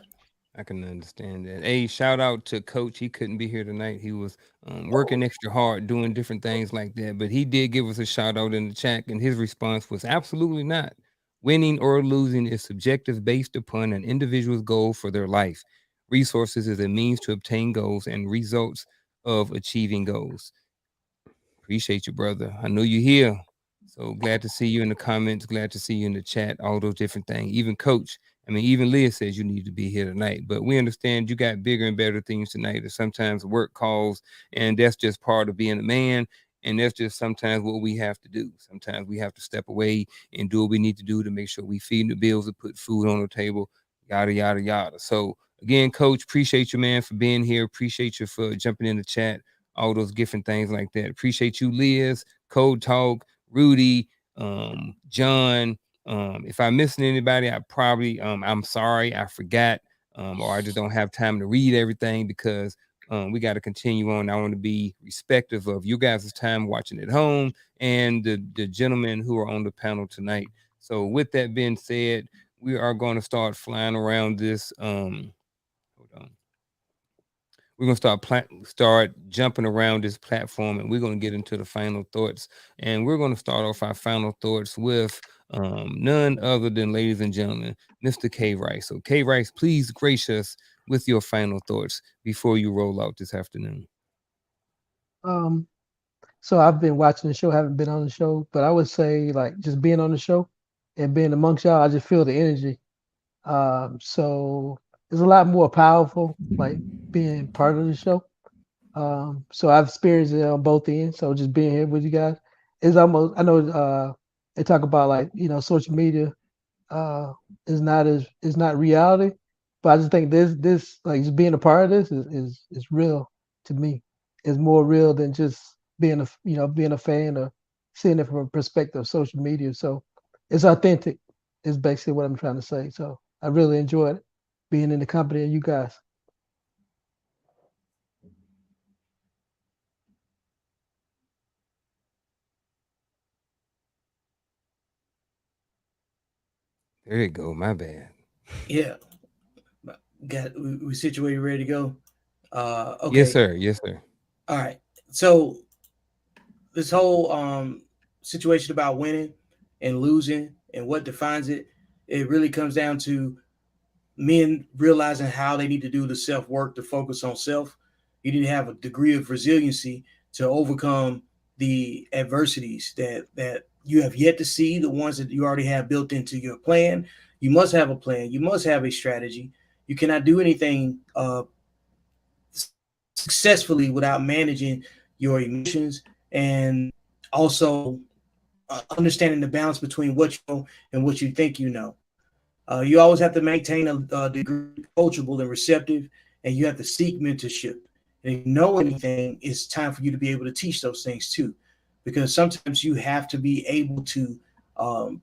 I can understand that. Hey, shout out to Coach. He couldn't be here tonight. He was working extra hard, doing different things like that. But he did give us a shout out in the chat, and his response was absolutely not. Winning or losing is subjective based upon an individual's goal for their life. Resources is a means to obtain goals and results of achieving goals. Appreciate you, brother. I know you're here. So glad to see you in the comments. Glad to see you in the chat. All those different things. Even Coach. I mean, even Leah says you need to be here tonight. But we understand you got bigger and better things tonight. That sometimes work calls, and that's just part of being a man. And that's just sometimes what we have to do. Sometimes we have to step away and do what we need to do to make sure we feed the bills and put food on the table. Yada yada yada. So again, Coach, appreciate you, man, for being here. Appreciate you for jumping in the chat, all those different things like that. Appreciate you, Liz, Code Talk, Rudy, John. If I'm missing anybody, I probably I'm sorry, I forgot, or I just don't have time to read everything because we got to continue on. I want to be respectful of you guys' time watching at home and the gentlemen who are on the panel tonight. So with that being said, we are going to start flying around this. Hold on. We're gonna start jumping around this platform, and we're gonna get into the final thoughts. And we're gonna start off our final thoughts with none other than, ladies and gentlemen, Mr. K Rice. So K Rice, please grace us with your final thoughts before you roll out this afternoon. Um, so I've been watching the show, haven't been on the show, but I would say like just being on the show and being amongst y'all, I just feel the energy. So it's a lot more powerful, like being part of the show. So I've experienced it on both ends. So just being here with you guys is almost, I know they talk about like, social media uh is not reality, but I just think this like just being a part of this is real to me. It's more real than just being a being a fan or seeing it from a perspective of social media. So it's authentic is basically what I'm trying to say. So I really enjoyed being in the company of you guys. There you go. My bad. Yeah, got we situated, ready to go. Yes, Okay, sir. Yes, sir. all right. So this whole situation about winning and losing and what defines it, it really comes down to men realizing how they need to do the self work to focus on self. You need to have a degree of resiliency to overcome the adversities that you have yet to see, the ones that you already have built into your plan. You must have a plan. You must have a strategy. You cannot do anything successfully without managing your emotions and also understanding the balance between what you know and what you think you know. You always have to maintain a degree coachable and receptive, and you have to seek mentorship. And if you know anything, it's time for you to be able to teach those things too, because sometimes you have to be able to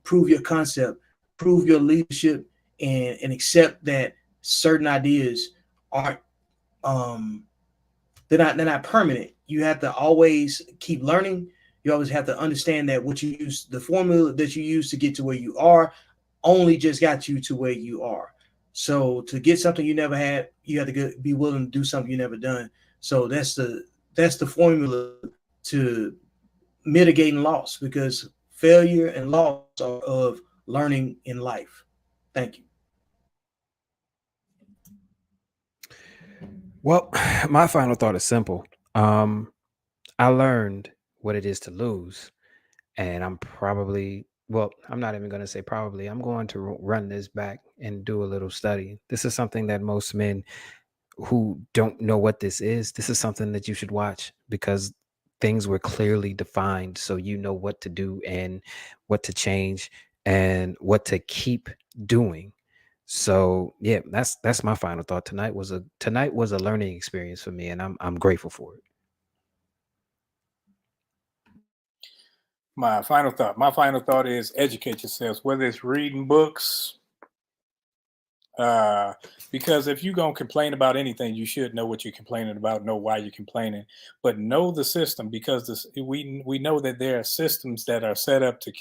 prove your concept, prove your leadership, and accept that certain ideas aren't um, they're not permanent. You have to always keep learning. You always have to understand that what you use, the formula that you use to get to where you are, only just got you to where you are. So to get something you never had, you have to be willing to do something you never done. So that's the formula to mitigating loss, because failure and loss are of learning in life. Thank you. Well, my final thought is simple. I learned what it is to lose, and I'm not even going to say probably. I'm going to run this back and do a little study. This is something that most men who don't know what this is something that you should watch because things were clearly defined so you know what to do and what to change and what to keep doing. So yeah, that's my final thought. Tonight was a learning experience for me, and I'm grateful for it. My final thought is educate yourselves, whether it's reading books, uh, because if you're gonna complain about anything, you should know what you're complaining about, know why you're complaining, but know the system, because we know that there are systems that are set up to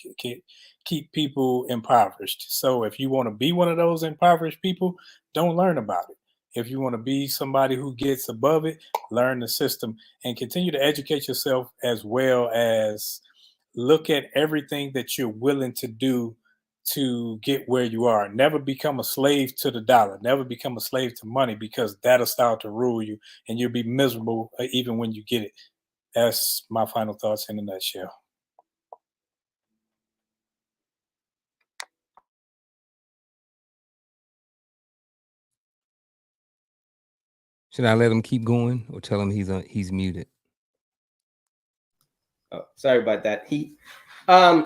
keep people impoverished. So if you want to be one of those impoverished people, don't learn about it. If you want to be somebody who gets above it, learn the system and continue to educate yourself, as well as look at everything that you're willing to do to get where you are. Never become a slave to the dollar. Never become a slave to money, because that'll start to rule you and you'll be miserable even when you get it. That's my final thoughts in a nutshell. Should I let him keep going or tell him he's muted? Oh, sorry about that.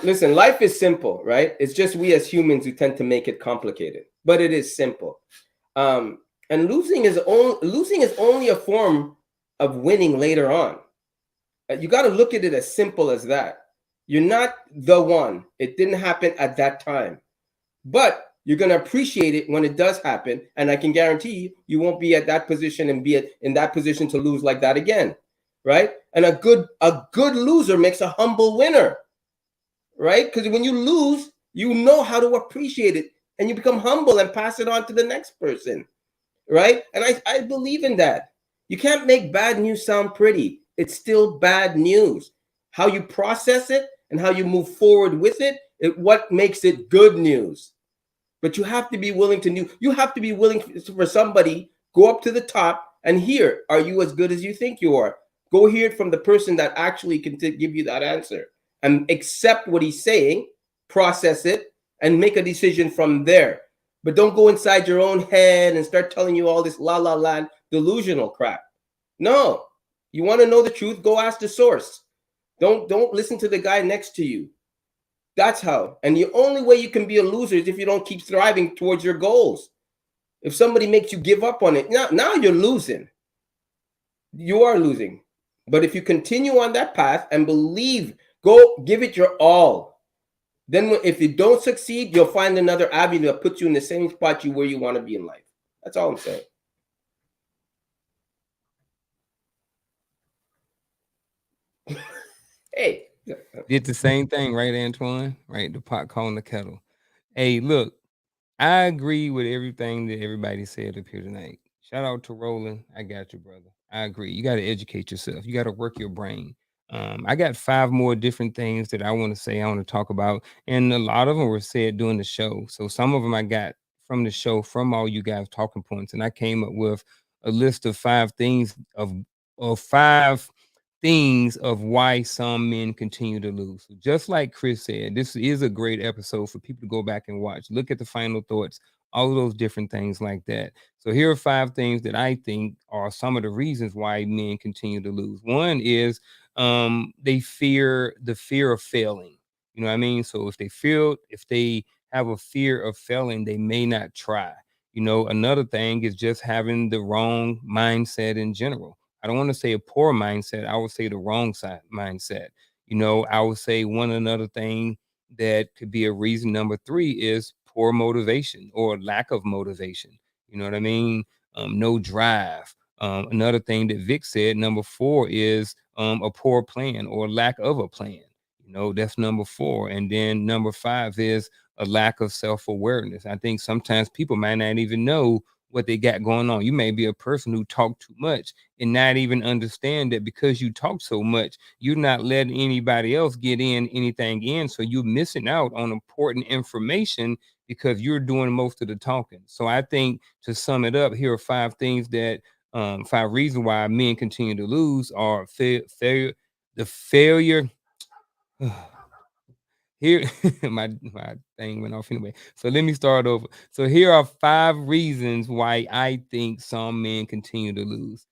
Listen, life is simple, right? It's just we as humans who tend to make it complicated, but it is simple. Um, and losing is only a form of winning later on. You got to look at it as simple as that. You're not the one. It didn't happen at that time, but you're going to appreciate it when it does happen. And I can guarantee you, you won't be at that position and be in that position to lose like that again, right? And a good loser makes a humble winner, right? Because when you lose, you know how to appreciate it and you become humble and pass it on to the next person, right? And I believe in that. You can't make bad news sound pretty. It's still bad news. How you process it and how you move forward with it, what makes it good news. But you have to be willing to you have to be willing for somebody go up to the top and hear, are you as good as you think you are? Go hear it from the person that actually can give you that answer and accept what he's saying, process it, and make a decision from there. But don't go inside your own head and start telling you all this la la land delusional crap. No, you want to know the truth? Go ask the source. Don't listen to the guy next to you. That's how. And the only way you can be a loser is if you don't keep thriving towards your goals. If somebody makes you give up on it, now you're losing. You are losing. But if you continue on that path and believe, go give it your all. Then if you don't succeed, you'll find another avenue that puts you in the same spot where you want to be in life. That's all I'm saying. Hey. Did the same thing, right, Antoine? Right, the pot calling the kettle. Hey, look, I agree with everything that everybody said up here tonight. Shout out to Roland. I got you, brother. I agree. You got to educate yourself. You got to work your brain. I got 5 more different things that I want to say. I want to talk about, and a lot of them were said during the show. So some of them I got from the show, from all you guys talking points, and I came up with a list of 5 things of 5 things of why some men continue to lose. So just like Chris said, this is a great episode for people to go back and watch. Look at the final thoughts, all of those different things like that. So here are 5 things that I think are some of the reasons why men continue to lose. One is they fear the fear of failing. You know what I mean? So if they have a fear of failing, they may not try. You know, another thing is just having the wrong mindset in general. I don't want to say a poor mindset. I would say the wrong side mindset. You know, I would say one another thing that could be a reason. Number 3 is poor motivation or lack of motivation. You know what I mean? No drive. Another thing that Vic said, number 4 is a poor plan or lack of a plan. You know, that's number 4. And then number 5 is a lack of self awareness. I think sometimes people might not even know what they got going on. You may be a person who talk too much and not even understand that because you talk so much, you're not letting anybody else get in anything in. So you're missing out on important information because you're doing most of the talking. So I think to sum it up, here are 5 things that 5 reasons why men continue to lose are failure, the failure. Here, my thing went off anyway. So let me start over. So here are 5 reasons why I think some men continue to lose: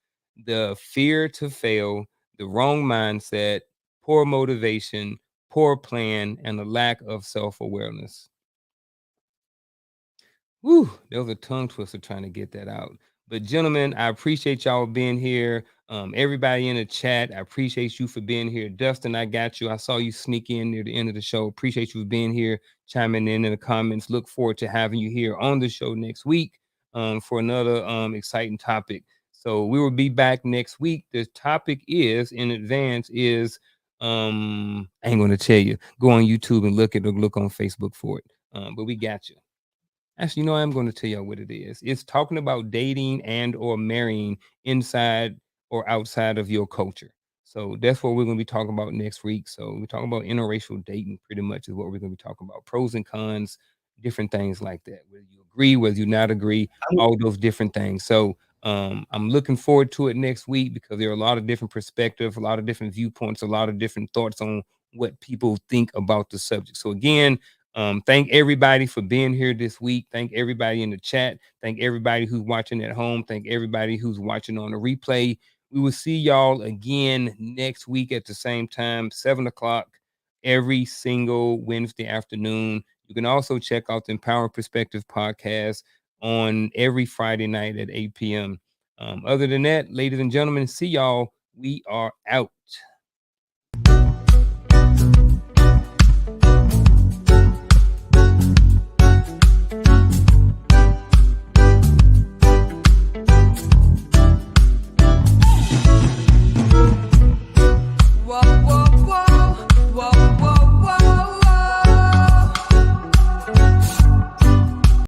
the fear to fail, the wrong mindset, poor motivation, poor plan, and a lack of self awareness. Whew, there was a tongue twister trying to get that out. But gentlemen, I appreciate y'all being here. Everybody in the chat, I appreciate you for being here. Dustin, I got you. I saw you sneak in near the end of the show. Appreciate you for being here, chiming in the comments. Look forward to having you here on the show next week for another exciting topic. So we will be back next week. The topic is in advance is I ain't gonna tell you. Go on YouTube and look on Facebook for it. But we got you. Actually, you know, I'm going to tell y'all what it is. It's talking about dating and or marrying inside or outside of your culture. So that's what we're going to be talking about next week. So we're talking about interracial dating, pretty much is what we're going to be talking about. Pros and cons, different things like that. Whether you agree, whether you not agree, all those different things. So I'm looking forward to it next week because there are a lot of different perspectives, a lot of different viewpoints, a lot of different thoughts on what people think about the subject. So again, thank everybody for being here this week. Thank everybody in the chat. Thank everybody who's watching at home. Thank everybody who's watching on the replay. We will see y'all again next week at the same time, 7 o'clock, every single Wednesday afternoon. You can also check out the Empower Perspective podcast on every Friday night at 8 p.m. Other than that, ladies and gentlemen, see y'all. We are out.